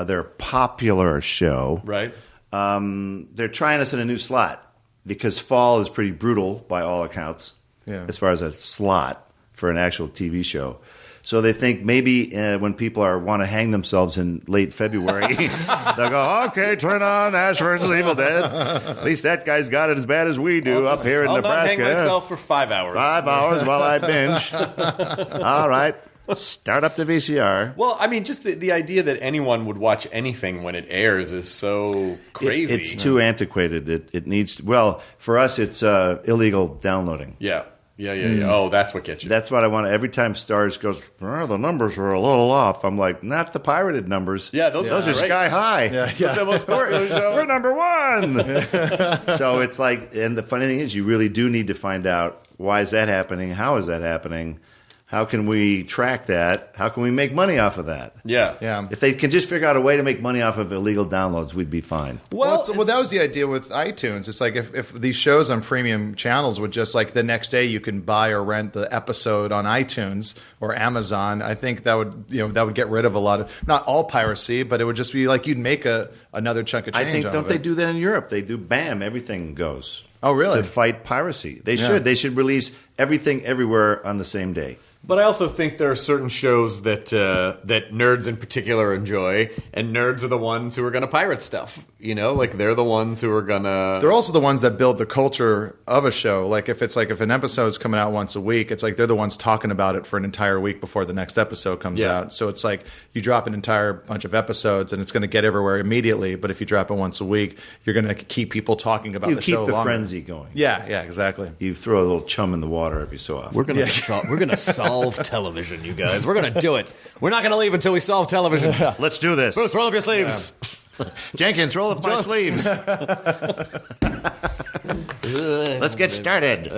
their popular show. Right. They're trying us in a new slot because fall is pretty brutal by all accounts as far as a slot for an actual TV show. So they think maybe when people want to hang themselves in late February, they'll go, okay, turn on Ash vs. Evil Dead. At least that guy's got it as bad as we do up here in Nebraska. I'll not hang myself for 5 hours. 5 hours while I binge. All right. Start up the VCR. Well, I mean, just the idea that anyone would watch anything when it airs is so crazy. It's too antiquated. It needs, well, for us, it's illegal downloading. Yeah. Oh, that's what gets you. That's what I want. Every time Starz goes, the numbers are a little off. I'm like, not the pirated numbers. Yeah, those are sky high. Yeah. The most We're number one. So it's like, and the funny thing is, you really do need to find out why is that happening? How is that happening? How can we track that? How can we make money off of that? Yeah. If they can just figure out a way to make money off of illegal downloads, we'd be fine. Well, that was the idea with iTunes. It's like if these shows on premium channels would just like the next day you can buy or rent the episode on iTunes or Amazon. I think that would get rid of a lot of, not all piracy, but it would just be like you'd make another chunk of change. I think don't they do that in Europe? They do bam, everything goes. Oh, really? To fight piracy. They should. They should release everything everywhere on the same day. But I also think there are certain shows that that nerds in particular enjoy, and nerds are the ones who are going to pirate stuff. You know, like they're the ones who are going to... They're also the ones that build the culture of a show. Like if an episode is coming out once a week, it's like they're the ones talking about it for an entire week before the next episode comes out. So it's like you drop an entire bunch of episodes and it's going to get everywhere immediately. But if you drop it once a week, you're going to keep people talking about the show You keep the longer. frenzy going. Yeah, exactly. You throw a little chum in the water every so often. We're gonna solve television, you guys. We're gonna do it. We're not gonna leave until we solve television. Let's do this. Bruce, roll up your sleeves. Jenkins, roll up my sleeves. Let's get started.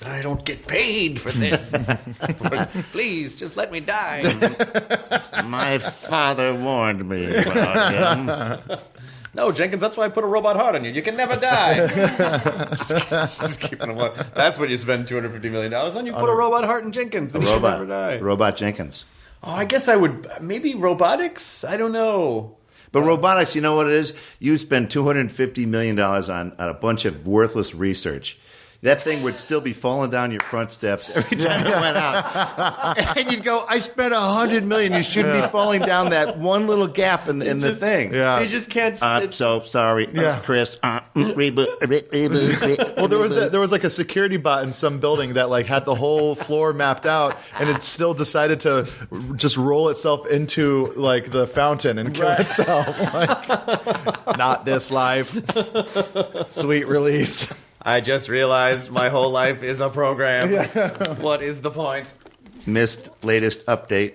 I don't get paid for this. Please, just let me die. My father warned me about him. No, Jenkins, that's why I put a robot heart on you. You can never die. just keeping them alive. That's what you spend $250 million on. You put a robot heart in Jenkins and you can never die. Robot Jenkins. Oh, I guess I would. Maybe robotics? I don't know. But robotics, you know what it is? You spend $250 million on a bunch of worthless research. That thing would still be falling down your front steps every time it went out. And you'd go, I spent $100 million. You shouldn't be falling down that one little gap in the thing. Yeah. They just can't... I'm so sorry, Chris. Reboot. Well, there was like a security bot in some building that like had the whole floor mapped out, and it still decided to just roll itself into like the fountain and kill itself. Like, not this life. Sweet release. I just realized my whole life is a program. What is the point? Missed latest update.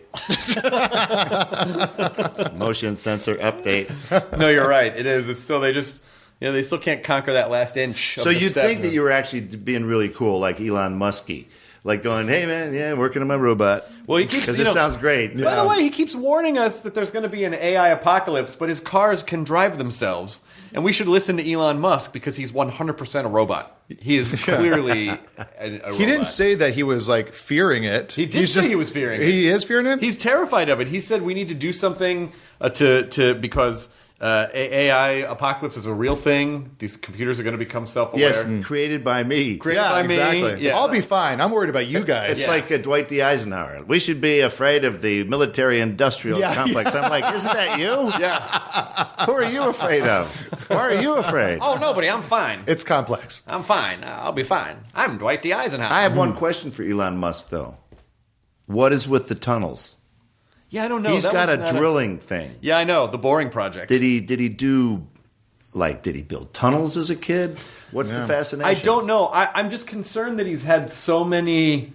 Motion sensor update. No, you're right. It is. It's still, they still can't conquer that last inch. So you'd think that you were actually being really cool, like Elon Musky. Like going, hey man, working on my robot. Well, he keeps, because it sounds great. By the way, he keeps warning us that there's going to be an AI apocalypse, but his cars can drive themselves, and we should listen to Elon Musk because he's 100% a robot. He is clearly a robot. He didn't say that he was like fearing it. He did say he was fearing it. He is fearing it? He's terrified of it. He said we need to do something because AI apocalypse is a real thing. These computers are going to become self-aware. Yes, created by me. Exactly. Yeah. I'll be fine. I'm worried about you guys. It's like Dwight D. Eisenhower. We should be afraid of the military-industrial complex. I'm like, isn't that you? Yeah. Who are you afraid of? Why are you afraid? Oh, nobody. I'm fine. It's complex. I'm fine. I'll be fine. I'm Dwight D. Eisenhower. I have one question for Elon Musk, though. What is with the tunnels? Yeah, I don't know. He's got a drilling thing. Yeah, I know. The boring project. Did he do, did he build tunnels as a kid? What's the fascination? I don't know. I'm just concerned that he's had so many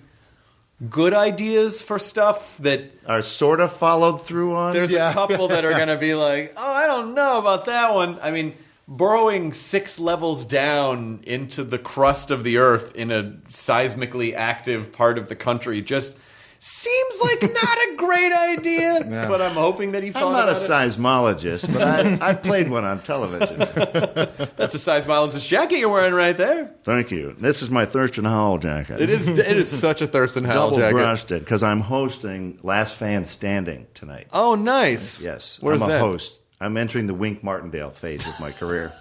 good ideas for stuff that are sort of followed through on. There's a couple that are going to be like, oh, I don't know about that one. I mean, burrowing 6 levels down into the crust of the earth in a seismically active part of the country just seems like not a great idea, but I'm hoping that he thought I'm not a about it. seismologist, but I played one on television. That's a seismologist jacket you're wearing right there. Thank you. This is my Thurston Howell jacket. It is such a Thurston Howell jacket. Double-breasted, because I'm hosting Last Fan Standing tonight. Oh, nice. Yes. Where's I'm a that? host. I'm entering the Wink Martindale phase of my career.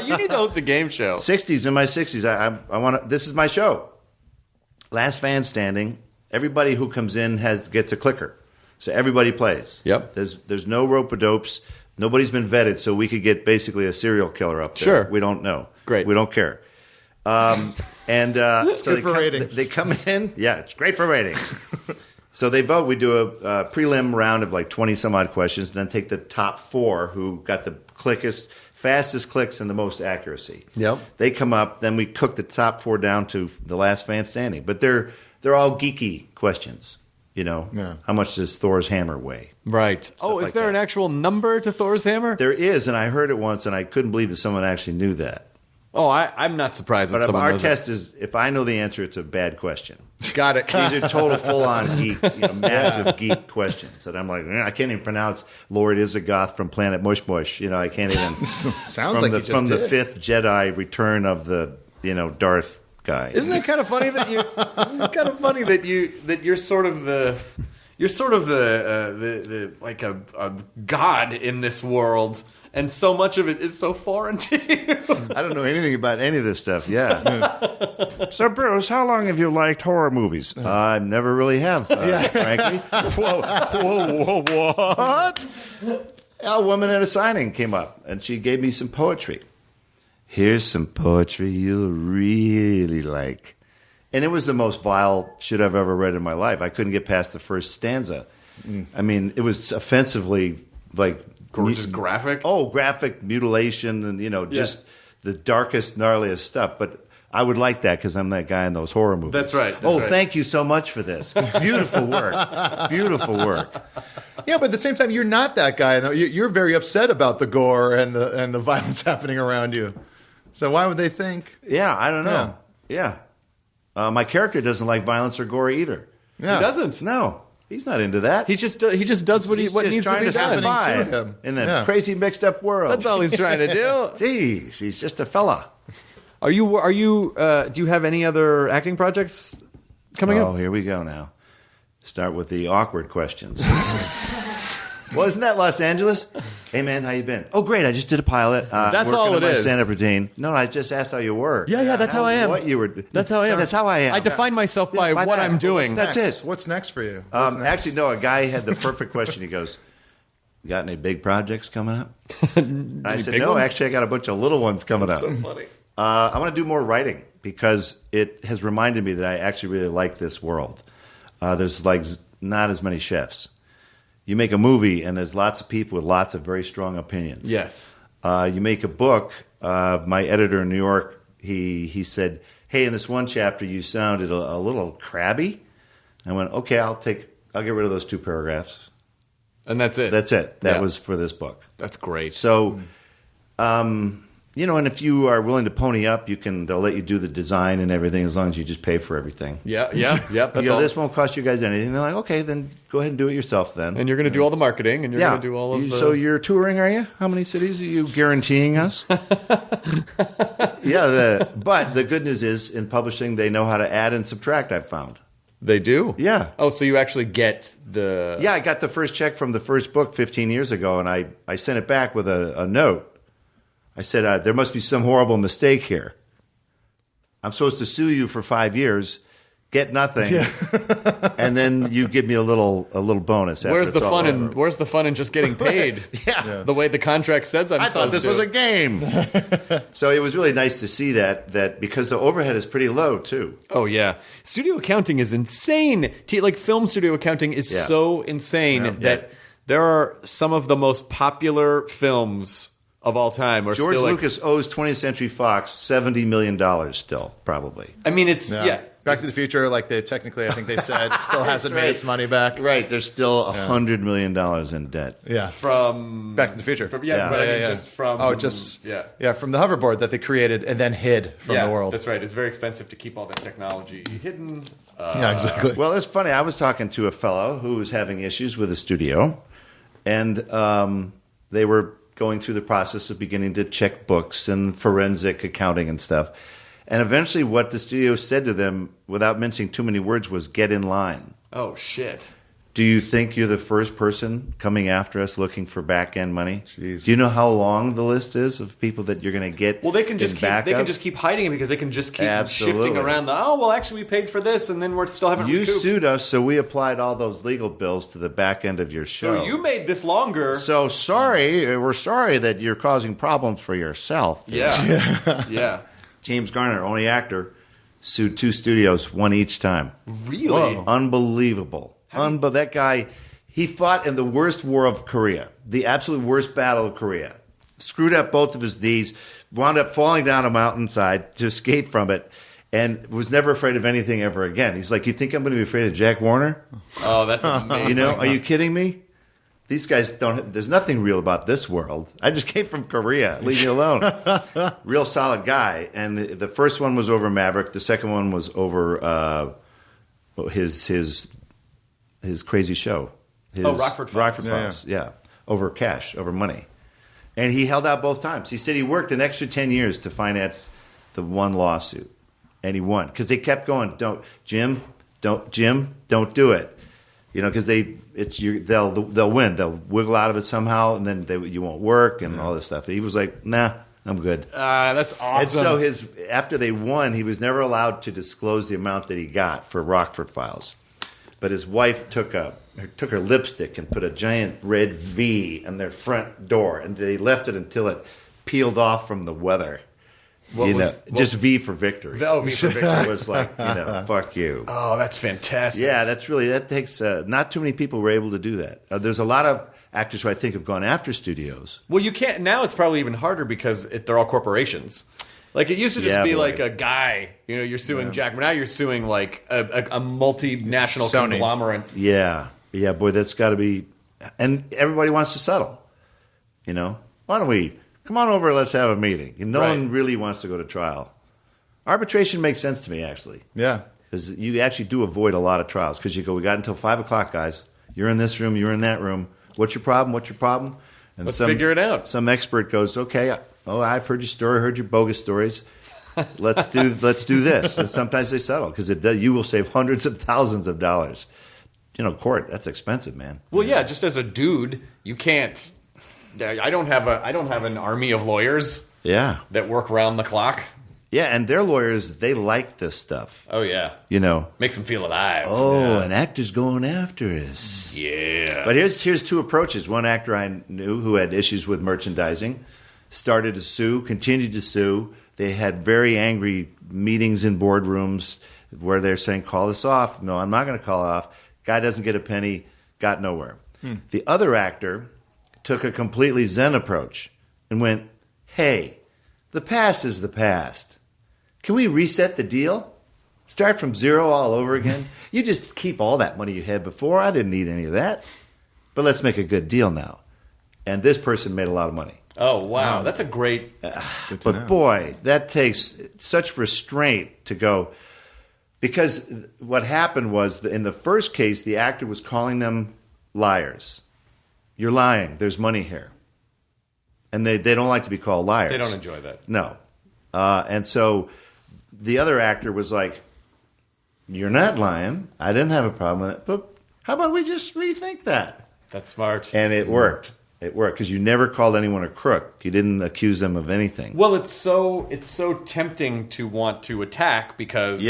You need to host a game show. 60s, in my 60s, I want to. This is my show. Last Fan Standing. Everybody who comes in gets a clicker, so everybody plays. Yep. There's no rope-a-dopes. Nobody's been vetted, so we could get basically a serial killer up there. Sure. We don't know. Great. We don't care. So good for ratings. They come in. Yeah, it's great for ratings. So they vote. We do a prelim round of like 20 some odd questions, and then take the top 4 who got the fastest clicks and the most accuracy. Yep. They come up. Then we cook the top 4 down to the last fan standing. But they're all geeky questions. How much does Thor's hammer weigh? Right. Is like there that. an actual number to Thor's hammer? There is, and I heard it once, and I couldn't believe that someone actually knew that. Oh, I'm not surprised that But someone our knows test is, if I know the answer, it's a bad question. that. Got it. These are total full-on geek, massive geek questions. And I'm like, I can't even pronounce Lord Isagoth from Planet Mush Mush. I can't even. Sounds like you just from the did. 5th Jedi Return of the Darth guy. Isn't that kind of funny that you? It's kind of funny that you're sort of the like a god in this world, and so much of it is so foreign to you. I don't know anything about any of this stuff. Yeah. So, Bruce, how long have you liked horror movies? I never really have, frankly. Whoa, what? A woman at a signing came up, and she gave me some poetry. Here's some poetry you'll really like. And it was the most vile shit I've ever read in my life. I couldn't get past the first stanza. I mean, it was offensively, like... Just graphic? Oh, graphic mutilation and, just the darkest, gnarliest stuff. But I would like that because I'm that guy in those horror movies. That's right. Thank you so much for this. Beautiful work. Beautiful work. Yeah, but at the same time, you're not that guy. Though. You're very upset about the gore and the violence happening around you. So why would they think? Yeah, I don't know. Yeah. My character doesn't like violence or gore either. Yeah. He doesn't. No, he's not into that. He just does what He's what just needs to trying be to done. survive to him. in a crazy mixed up world. That's all he's trying to do. Jeez, he's just a fella. Are you? Do you have any other acting projects coming up? Oh, here we go now. Start with the awkward questions. Well, isn't that Los Angeles? Hey, man, how you been? Oh, great. I just did a pilot. That's working all on it my is. Stand-up routine. No, I just asked how you were. Yeah, that's how I am. What you were. That's how I am. That's how I am. I define myself by by what that. I'm doing. That's it. What's next for you? What's next? Actually, no. A guy had the perfect question. He goes, "You got any big projects coming up?" And I said, big "No, ones? actually, I got a bunch of little ones coming up." funny. I want to do more writing because it has reminded me that I actually really like this world. There's not as many chefs. You make a movie, and there's lots of people with lots of very strong opinions. Yes. You make a book. My editor in New York, he said, "Hey, in this one chapter, you sounded a little crabby." I went, "Okay, I'll get rid of those 2 paragraphs." And that's it. That's it. That Yeah. was for this book. That's great. So, and if you are willing to pony up, they'll let you do the design and everything as long as you just pay for everything. Yeah. That's all. This won't cost you guys anything. They're like, okay, then go ahead and do it yourself then. And you're going to do all the marketing, and you're going to do all of the... So you're touring, are you? How many cities are you guaranteeing us? But the good news is, in publishing, they know how to add and subtract, I've found. They do? Yeah. Oh, so you actually get the... Yeah, I got the first check from the first book 15 years ago, and I sent it back with a note. I said, there must be some horrible mistake here. I'm supposed to sue you for 5 years, get nothing, and then you give me a little bonus. After Where's the it's all fun over. Where's the fun in just getting paid? Yeah. The way the contract says I'm I thought supposed this was to. a game. So it was really nice to see that because the overhead is pretty low too. Oh, yeah. Studio accounting is insane. Like film studio accounting is Yeah. so insane that there are some of the most popular films of all time. George still Lucas owes 20th Century Fox $70 million still, probably. I mean, it's... Yeah. Back to the Future, technically, I think they said, still hasn't made its money back. Right, there's still $100 million in debt. Yeah. From... Back to the Future. But Yeah. I mean, just from... Yeah, from the hoverboard that they created and then hid from the world. That's right. It's very expensive to keep all that technology hidden Yeah, exactly. Well, it's funny. I was talking to a fellow who was having issues with a studio, and they were going through the process of beginning to check books and forensic accounting and stuff. And eventually what the studio said to them, without mincing too many words, was get in line. Oh, shit. Do you think you're the first person coming after us looking for back-end money? Jeez. Do you know how long the list is of people that you're going to get? Well, they can just in keep backup? hiding it because they can just keep Absolutely. shifting around actually we paid for this and then we're still haven't You recouped. sued us, so we applied all those legal bills to the back end of your show. So you made this longer. So we're sorry that you're causing problems for yourself. Yeah. Yeah. James Garner, only actor, sued 2 studios, one each time. Really? Whoa. Unbelievable. That guy, he fought in the worst war of Korea, the absolute worst battle of Korea. Screwed up both of his knees, wound up falling down a mountainside to escape from it, and was never afraid of anything ever again. He's like, you think I'm going to be afraid of Jack Warner? Oh, that's amazing. Are you kidding me? These guys there's nothing real about this world. I just came from Korea. Leave me alone. Real solid guy. And the first one was over Maverick. The second one was over his crazy show. Rockford Files. Files. Yeah. Over cash, over money. And he held out both times. He said he worked an extra 10 years to finance the one lawsuit. And he won. Because they kept going, don't do it. Because they'll win. They'll wiggle out of it somehow, and then you won't work and all this stuff. He was like, nah, I'm good. That's awesome. And so after they won, he was never allowed to disclose the amount that he got for Rockford Files. But his wife took her lipstick and put a giant red V on their front door, and they left it until it peeled off from the weather. Just V for victory. V for victory. It was like, fuck you. Oh, that's fantastic. Yeah, that takes, not too many people were able to do that. There's a lot of actors who I think have gone after studios. Well, you can't, now it's probably even harder because they're all corporations. Like it used to just be like a guy, you're suing Jack, but now you're suing like a multinational Sony. conglomerate. Yeah, boy, that's got to be, and everybody wants to settle. Why don't we come on over? Let's have a meeting. No one really wants to go to trial. Arbitration makes sense to me, actually. Yeah. Because you actually do avoid a lot of trials. Because you go, we got until 5 o'clock, guys. You're in this room. You're in that room. What's your problem? And Let's figure it out. Some expert goes, okay, I've heard your story, heard your bogus stories. Let's do this. And sometimes they settle because you will save hundreds of thousands of dollars. Court, that's expensive, man. Well, yeah, just as a dude, you can't. I don't have an army of lawyers. Yeah. That work round the clock. Yeah, and their lawyers, they like this stuff. Oh yeah. Makes them feel alive. Oh, an actor's going after us. Yeah. But here's 2 approaches. One actor I knew who had issues with merchandising started to sue, continued to sue. They had very angry meetings in boardrooms where they're saying, call this off. No, I'm not going to call it off. Guy doesn't get a penny, got nowhere. The other actor took a completely Zen approach and went, hey, the past is the past. Can we reset the deal? Start from zero all over again? You just keep all that money you had before. I didn't need any of that. But let's make a good deal now. And this person made a lot of money. Oh, wow. That's a great... But boy, that takes such restraint to go. Because what happened was, in the first case, the actor was calling them liars. You're lying. There's money here. And they don't like to be called liars. They don't enjoy that. No. And so the other actor was like, you're not lying. I didn't have a problem with it. But how about we just rethink that? That's smart. And it worked. It worked because you never called anyone a crook. You didn't accuse them of anything. Well, it's so tempting to want to attack because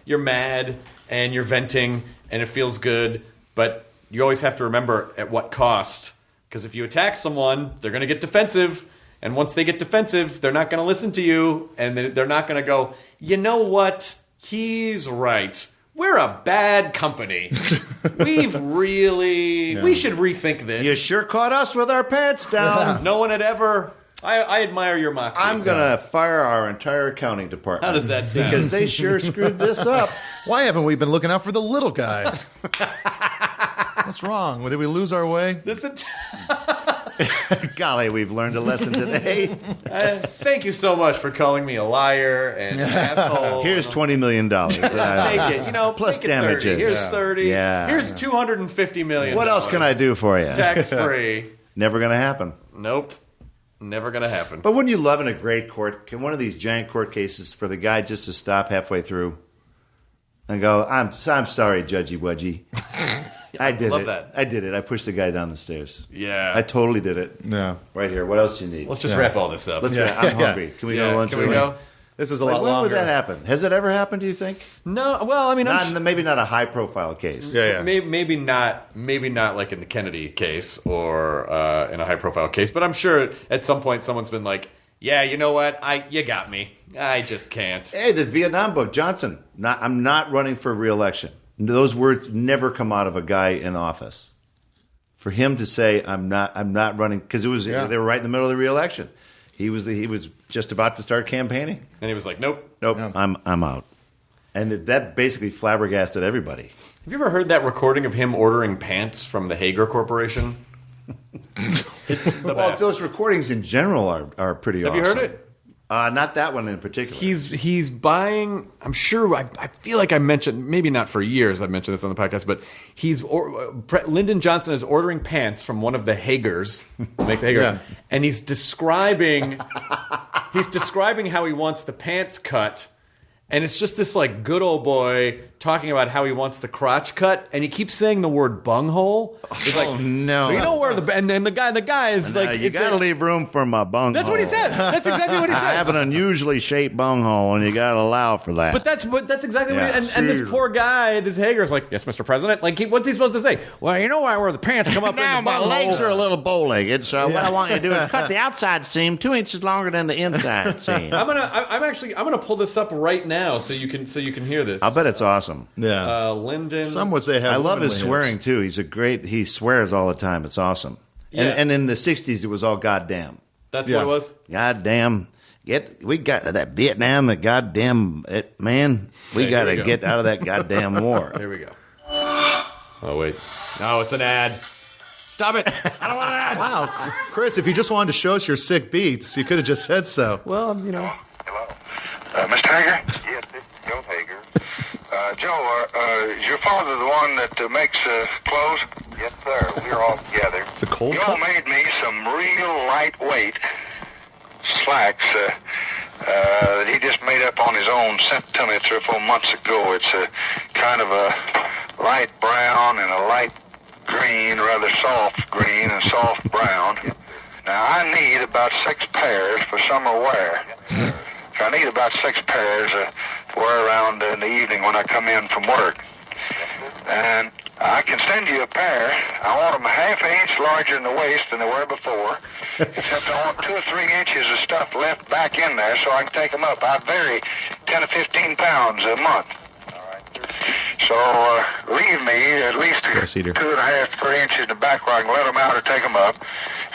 you're mad and you're venting and it feels good, but you always have to remember at what cost. Because if you attack someone, they're going to get defensive. And once they get defensive, they're not going to listen to you. And they're not going to go, you know what? He's right. We're a bad company. We should rethink this. You sure caught us with our pants down. No one had ever... I admire your moxie. I'm going to fire our entire accounting department. How does that sound? Because they sure screwed this up. Why haven't we been looking out for the little guy? What's wrong? Did we lose our way? Golly, we've learned a lesson today. Thank you so much for calling me a liar and an asshole. Here's $20 million. Take it. Plus take it damages. 30. Here's 30. Yeah. Here's $250 million. What else can I do for you? Tax free. Never going to happen. Nope. Never going to happen. But wouldn't you love in a great court, one of these giant court cases, for the guy just to stop halfway through and go, I'm sorry, Judgy Wudgy. I did love it. that. I did it. I pushed the guy down the stairs. Yeah. I totally did it. Yeah. Right here. What else do you need? Let's just wrap all this up. I'm hungry. Can we go to lunch? Can we go? This is a Like, lot when longer. would that happen? Has it ever happened, do you think? No. Well, I mean, Maybe not a high-profile case. Yeah. Maybe not like in the Kennedy case or in a high-profile case. But I'm sure at some point someone's been like, yeah, you know what? You got me. I just can't. Hey, the Vietnam book, Johnson. I'm not running for re-election. Those words never come out of a guy in office. For him to say, I'm not running, because they were right in the middle of the re-election. He was just about to start campaigning. And he was like, nope. I'm out. And that basically flabbergasted everybody. Have you ever heard that recording of him ordering pants from the Hager Corporation? It's the Well, best. those recordings in general are pretty Have awesome. you heard it? Not that one in particular. He's buying. I'm sure. I feel like I mentioned, maybe not for years. I've mentioned this on the podcast, but Lyndon Johnson is ordering pants from one of the Hagers, make the Hager, and he's describing how he wants the pants cut. And it's just this like good old boy talking about how he wants the crotch cut, and he keeps saying the word bunghole. He's like, no! So you know where and then the guy is like, you got to leave room for my bunghole. That's what he says. That's exactly what he says. I have an unusually shaped bunghole, and you got to allow for that. But that's exactly what he, and this poor guy, this Hager's like, yes, Mr. President. Like, what's he supposed to say? Well, you know why I wear the pants come up now in the my bunghole. legs are a little bow-legged, so what I want you to do is cut the outside seam 2 inches longer than the inside seam. I'm gonna pull this up right now so you can hear this. I'll bet it's awesome. Yeah. Lyndon. Some would say I love his womanly swearing too. He swears all the time. It's awesome. Yeah. And in the 60s, it was all goddamn. That's what it was. Goddamn. We got that Vietnam, that goddamn man. We got to get out of that goddamn war. Here we go. Oh wait. No, it's an ad. Stop it. I don't want an ad. Wow, Chris, if you just wanted to show us your sick beats, you could have just said so. Well, Hello. Mr. Hager? Yes, this is Joe Hager. Joe, is your father the one that makes clothes? Yes, sir. We're all together. It's a cold Joe cut? made me some real lightweight slacks that he just made up on his own, sent to me 3 or 4 months ago. It's a kind of a light brown and a light green, rather soft green and soft brown. Now, I need about 6 pairs for summer wear. I need about 6 pairs to wear around in the evening when I come in from work. And I can send you a pair. I want them a ½ inch larger in the waist than they were before, except I want 2 or 3 inches of stuff left back in there so I can take them up. I vary 10 to 15 pounds a month. So leave me at least 2.5 to 3 inches in the back where I can let them out or take them up,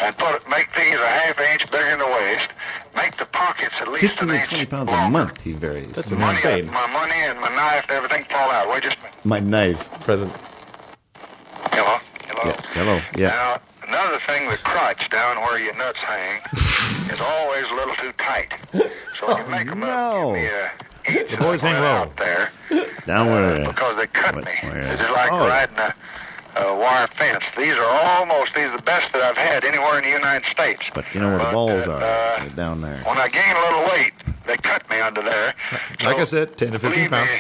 and make these a ½ inch bigger in the waist. Make the pockets at least 15 an to inch 20 pounds longer. a month, he varies. That's Money, insane. my money and my knife and everything fall out. Wait just a minute. My knife. Present. Hello? Yeah, hello. Yeah. Now, another thing, the crotch down where your nuts hang is always a little too tight. So if you make them no. up, give me a The boys hang low. out there. Down where Because they cut me. where- It's just like oh. riding a wire fence. These are the best that I've had anywhere in the United States. But you know where the But, balls are? They're down there. When I gain a little weight, they cut me under there. Like So, I said, 10 to 15 believe pounds.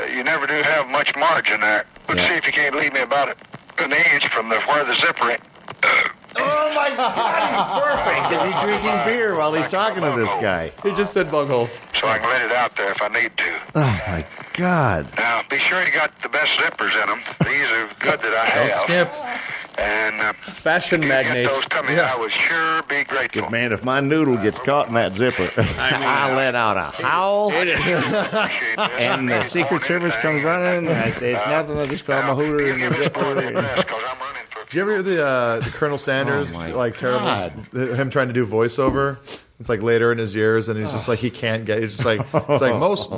Me, you never do have much margin there. Let's Yeah. see if you can't leave me about an inch from where the zipper is. Oh my God, he's perfect because he's drinking beer while he's talking to this guy. He just said bunghole. So I can let it out there if I need to. Oh my God. Now, be sure you got the best zippers in them. These are good that I have. Don't skip. And Fashion if you get magnate. those to me, Yeah. I would sure be grateful. Good man, if my noodle gets caught in that zipper, I let out a howl, Appreciate that. and the Secret Service comes running, and I say, it's nothing, I just call my hooter in the zipper. Did you ever hear the Colonel Sanders, Oh, my like, terrible, God. him trying to do voiceover? It's like later in his years, and he's just like he can't get. He's just like it's like most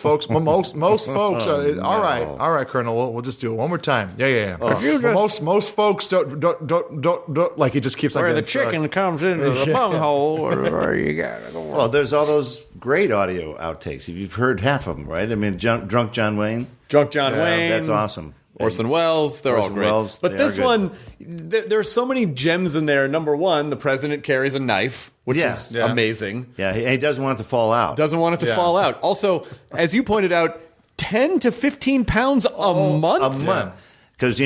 folks. All right, Colonel. We'll just do it one more time. Yeah. Most folks don't like. He just keeps like where the chicken comes into the bunghole, or you got it. Well, there's all those great audio outtakes. You've heard half of them, right? I mean, Drunk John Wayne. Drunk John Wayne. That's awesome. Orson Welles, they're all great. Welles, but this one, there's so many gems in there. Number one, the president carries a knife, which is amazing. Yeah, he doesn't want it to fall out. Doesn't want it to fall out. Also, as you pointed out, 10 to 15 pounds a month? A month. Because,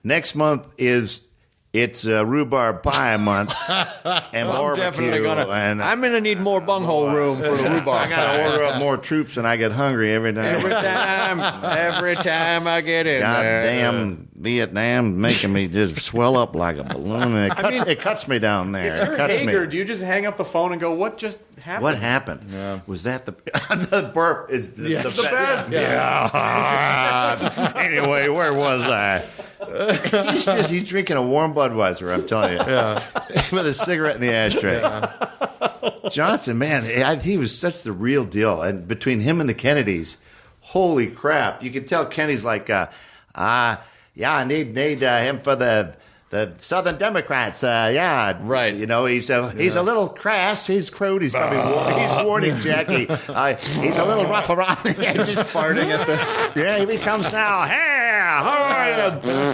next month it's rhubarb pie month. And I'm definitely I'm going to need more bunghole room for the rhubarb I got to order up more troops and I get hungry every time. Every time I get in there. Goddamn Vietnam making me just swell up like a balloon. And it cuts me down there. If you're Hager, do you just hang up the phone and go, what just happened? What happened? Yeah. Was that the burp is the best. Yeah. Anyway, where was I? He's drinking a warm Budweiser, I'm telling you. Yeah. With a cigarette in the ashtray. Yeah. Johnson, man, he was such the real deal. And between him and the Kennedys, holy crap. You could tell Kennedy's like, I need him for the Southern Democrats, right. He's a little crass. He's crude. He's probably he's warning Jackie. He's a little rough around. He's just farting at the. Yeah, here he comes now. Hey, how are you?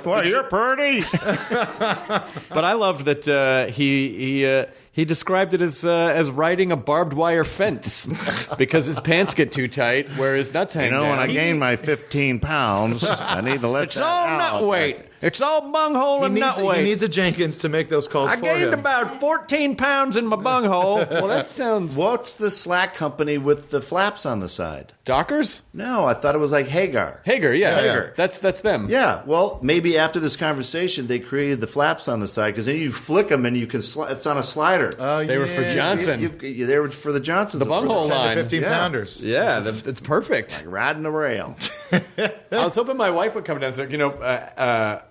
Well, you're pretty. But I loved that he described it as riding a barbed wire fence because his pants get too tight where his nuts hang down. When I gain my 15 pounds, I need to let it's all nut weight. It's all bunghole and nut weight. He needs a Jenkins to make those calls for him. I gained about 14 pounds in my bunghole. Well, that sounds... What's the slack company with the flaps on the side? Dockers? No, I thought it was like Hagar. Hagar, yeah. Hagar. That's them. Yeah, well, maybe after this conversation, they created the flaps on the side because then you flick them and you can it's on a slider. They were for Johnson. They were for the Johnsons. The bunghole line. 10 to 15 pounders. Yeah, it's perfect. Like riding a rail. I was hoping my wife would come downstairs.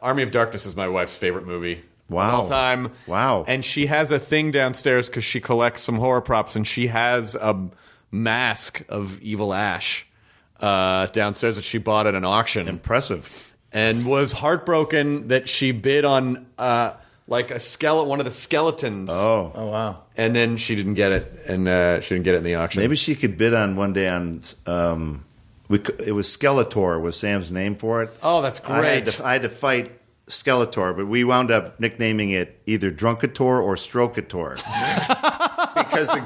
Army of Darkness is my wife's favorite movie. Wow. Of all time. Wow. And she has a thing downstairs because she collects some horror props, and she has a mask of Evil Ash downstairs that she bought at an auction. Impressive. And was heartbroken that she bid on like one of the skeletons. Oh, wow. And then she didn't get it, and she didn't get it in the auction. Maybe she could bid on one day on... it was Skeletor was Sam's name for it. Oh, that's great. I had to fight Skeletor, but we wound up nicknaming it either Drunkator or Strokator. Because it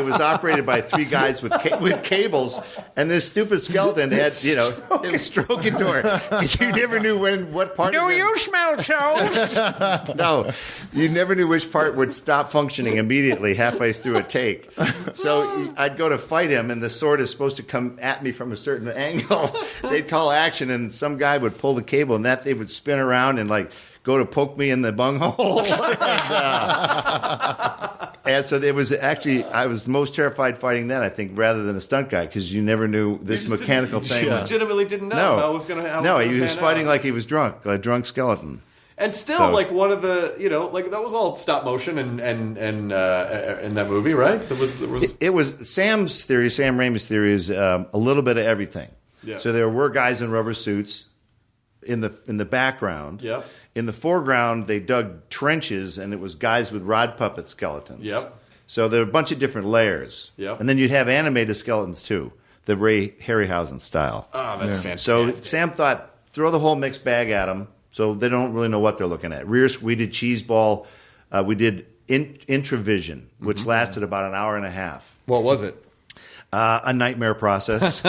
was operated by three guys with cables, and this stupid skeleton had, it was Strokator. You never knew what part. Do you smell toast? No, you never knew which part would stop functioning immediately halfway through a take. So I'd go to fight him, and the sword is supposed to come at me from a certain angle. They'd call action, and some guy would pull the cable, and they would spin around and go to poke me in the bunghole. And so it was actually, I was most terrified fighting then, I think, rather than a stunt guy, because you never knew this mechanical thing. You legitimately didn't know how it was going to happen. No, he was fighting like he was drunk, a drunk skeleton. And still, one of the, that was all stop motion and in that movie, right? It was Sam's theory, Sam Raimi's theory is a little bit of everything. Yeah. So there were guys in rubber suits in the background. Yep. In the foreground, they dug trenches, and it was guys with rod puppet skeletons. Yep. So there were a bunch of different layers. Yep. And then you'd have animated skeletons, too, the Ray Harryhausen style. Oh, that's fantastic. So Sam thought, throw the whole mixed bag at them, so they don't really know what they're looking at. Rears, we did cheese ball. We did Intravision, which lasted about an hour and a half. What was it? A nightmare process.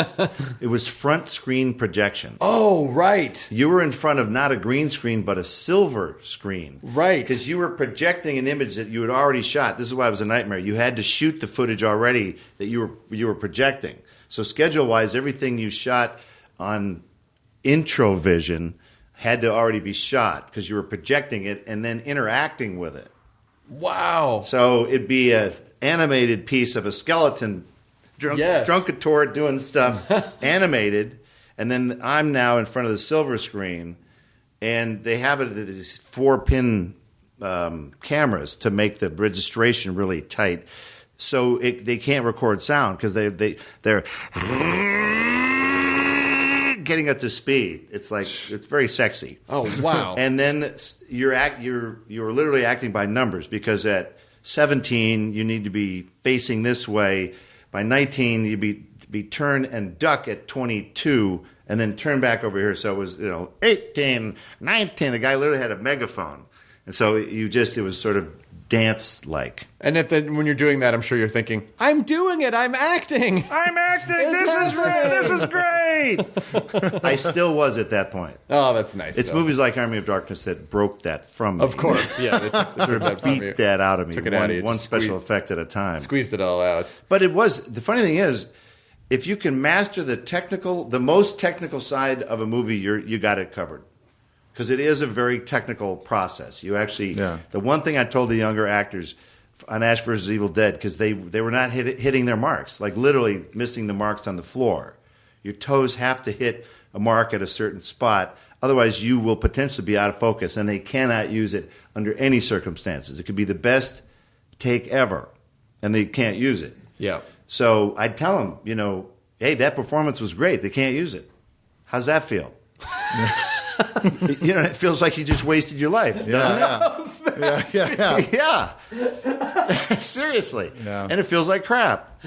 It was front screen projection. Oh, right. You were in front of not a green screen, but a silver screen. Right. Because you were projecting an image that you had already shot. This is why it was a nightmare. You had to shoot the footage already that you were projecting. So schedule-wise, everything you shot on Introvision had to already be shot because you were projecting it and then interacting with it. Wow. So it'd be an animated piece of a skeleton Drunkator doing stuff animated, and then I'm now in front of the silver screen, and they have it at this 4-pin cameras to make the registration really tight, so they can't record sound because they're getting up to speed. It's very sexy. Oh wow! And then you're literally acting by numbers, because at 17 you need to be facing this way. By 19 you'd be turn and duck at 22, and then turn back over here. So it was 18, 19. The guy literally had a megaphone, and so it was sort of dance-like. And when you're doing that, I'm sure you're thinking, I'm doing it. I'm acting. This is great. I still was at that point. Oh, that's nice. It's movies like Army of Darkness that broke that from me. Of course, yeah. They sort of beat that out of me. Took it out of you. One special effect at a time. Squeezed it all out. But the funny thing is, if you can master the most technical side of a movie, you got it covered. Because it is a very technical process. You actually, the one thing I told the younger actors on Ash vs. Evil Dead, because they were not hitting their marks, like literally missing the marks on the floor. Your toes have to hit a mark at a certain spot, otherwise you will potentially be out of focus, and they cannot use it under any circumstances. It could be the best take ever, and they can't use it. Yeah. So I'd tell them, hey, that performance was great. They can't use it. How's that feel? It feels like you just wasted your life, doesn't it? Yeah. Seriously. Yeah. And it feels like crap.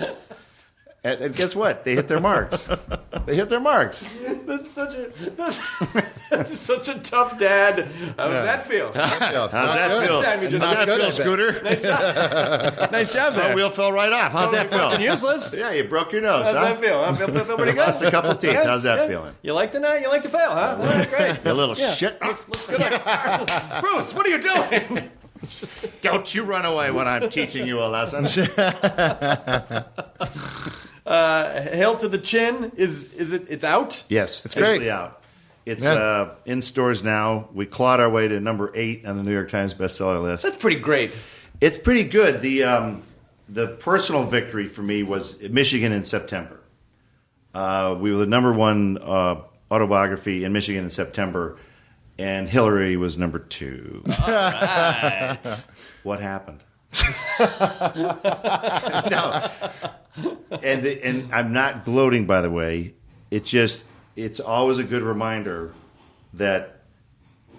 And guess what? They hit their marks. That's such a tough dad. How's that feel? How's that feel, Scooter? Nice job, there. The wheel fell right off. How's that feel? Useless. Yeah, you broke your nose. How's that feel? I feel pretty good. Lost a couple teeth. How's that feeling? You like to fail, huh? Well, great. You little shit. Looks good. Bruce, what are you doing? Don't you run away when I'm teaching you a lesson. Hail to the Chin. It's out? Yes, it's officially great. out. It's in stores now. We clawed our way to number 8 on the New York Times bestseller list. That's pretty great. It's pretty good. The personal victory for me was Michigan in September. We were the number 1 autobiography in Michigan in September, and Hillary was number 2. All right. What happened? No. And I'm not gloating, by the way. It's always a good reminder that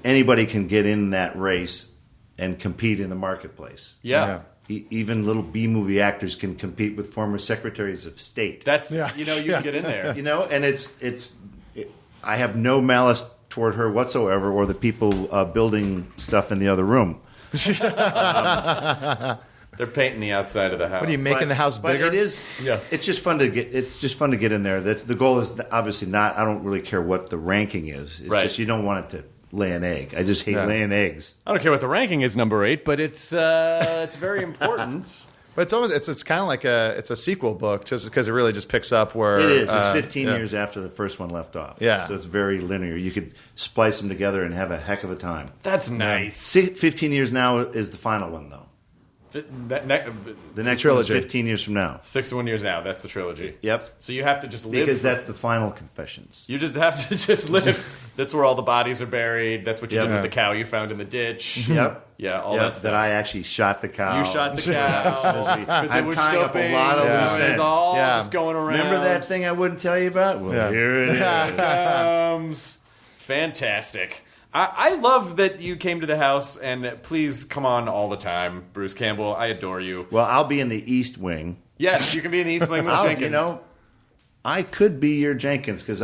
anybody can get in that race and compete in the marketplace. Yeah. Even little B-movie actors can compete with former secretaries of state. That's you can get in there. And I have no malice toward her whatsoever, or the people building stuff in the other room. They're painting the outside of the house. What are you making the house bigger? But it is. Yeah. It's just fun to get. It's just fun to get in there. The goal is obviously not. I don't really care what the ranking is. It's just you don't want it to lay an egg. I just hate laying eggs. I don't care what the ranking is, number 8, but it's very important. But it's kind of like it's a sequel book, just because it really just picks up where it is. It's 15 years after the first one left off. Yeah. So it's very linear. You could splice them together and have a heck of a time. That's nice. 15 years now is the final one, though. The next trilogy. one is 15 years from now. 61 years now. That's the trilogy. Yep. So you have to just live. Because that's the final confessions. You just have to just live. That's where all the bodies are buried. That's what you did with the cow you found in the ditch. Yep. Yeah, all that stuff. That I actually shot the cow. You shot the cow. I'm tying up a lot of loose ends. It's all just going around. Remember that thing I wouldn't tell you about? Well, here it is. Fantastic. I love that you came to the house, and please come on all the time, Bruce Campbell. I adore you. Well, I'll be in the East Wing. Yes, you can be in the East Wing with Jenkins. I could be your Jenkins because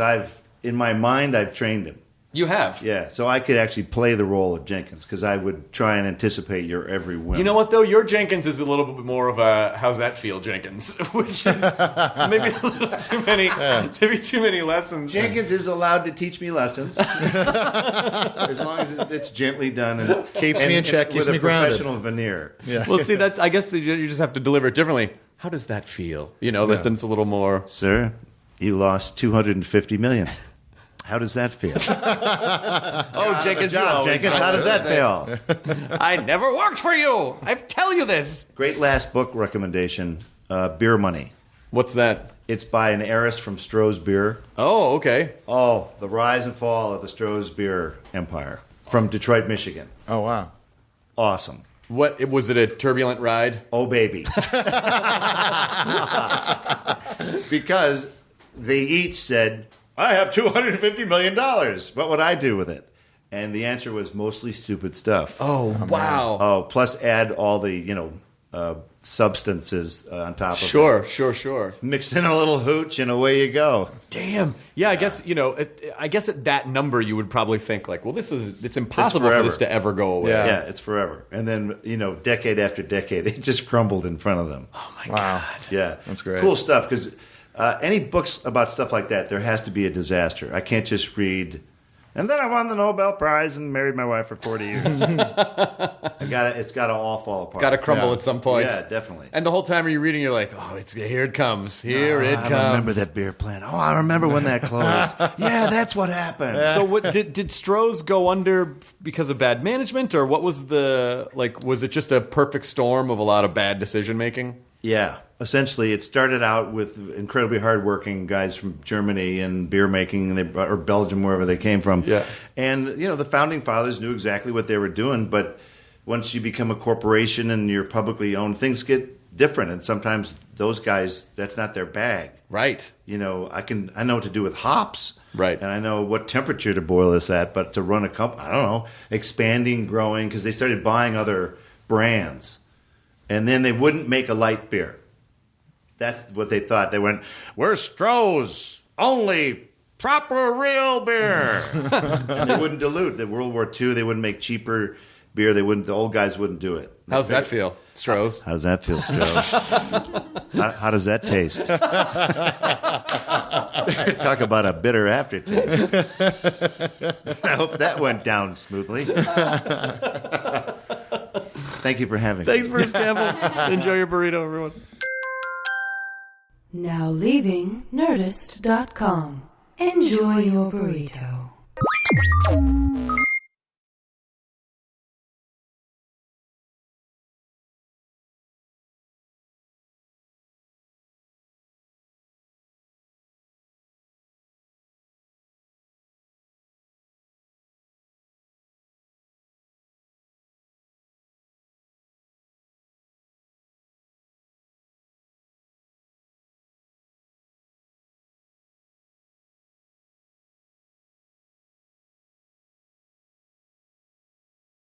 in my mind, I've trained him. You have? Yeah, so I could actually play the role of Jenkins because I would try and anticipate your every whim. You know what, though? Your Jenkins is a little bit more of a how's that feel Jenkins, which is maybe a little too many, maybe too many lessons. Jenkins is allowed to teach me lessons as long as it's gently done and keeps me in check, keeps me grounded. With a professional veneer. Yeah. Well, see, I guess you just have to deliver it differently. How does that feel? That's a little more. Sir, you lost $250 million. How does that feel? Jenkins, Jenkins, how does that feel? I never worked for you. I tell you this. Great last book recommendation, Beer Money. What's that? It's by an heiress from Stroh's Beer. Oh, okay. Oh, the rise and fall of the Stroh's Beer empire from Detroit, Michigan. Oh, wow. awesome. What was it? A turbulent ride? Oh, baby. Because they each said, I have $250 million. What would I do with it? And the answer was mostly stupid stuff. Oh, wow. Oh, plus add all the, substances on top of it. Sure. Mix in a little hooch and away you go. Damn. Yeah, I guess, I guess at that number you would probably think like, well, it's impossible for this to ever go away. Yeah, it's forever. And then, decade after decade, it just crumbled in front of them. Oh, my God. Yeah. That's great. Cool stuff, because any books about stuff like that, there has to be a disaster. I can't just read, and then I won the Nobel Prize and married my wife for 40 years. It's got to all fall apart. Got to crumble at some point. Yeah, definitely. And the whole time are you reading, you're like, oh, here it comes. Here it comes. I remember that beer plant. Oh, I remember when that closed. Yeah, that's what happened. So what did Stroh's go under because of bad management, or what was was it just a perfect storm of a lot of bad decision making? Yeah. Essentially, it started out with incredibly hardworking guys from Germany and beer making, or Belgium, wherever they came from. Yeah. And, the founding fathers knew exactly what they were doing, but once you become a corporation and you're publicly owned, things get different. And sometimes those guys, that's not their bag. Right. I know what to do with hops. Right. And I know what temperature to boil this at, but to run a company, I don't know, expanding, growing, because they started buying other brands. And then they wouldn't make a light beer. That's what they thought. They went, we're Stroh's, only proper real beer. And they wouldn't dilute. In World War II, they wouldn't make cheaper beer. The old guys wouldn't do it. How's that feel, Stroh's? How does that feel, Stroh's? how does that taste? Talk about a bitter aftertaste. I hope that went down smoothly. Thank you for having me. Thanks, Bruce Campbell. Enjoy your burrito, everyone. Now leaving Nerdist.com. Enjoy your burrito.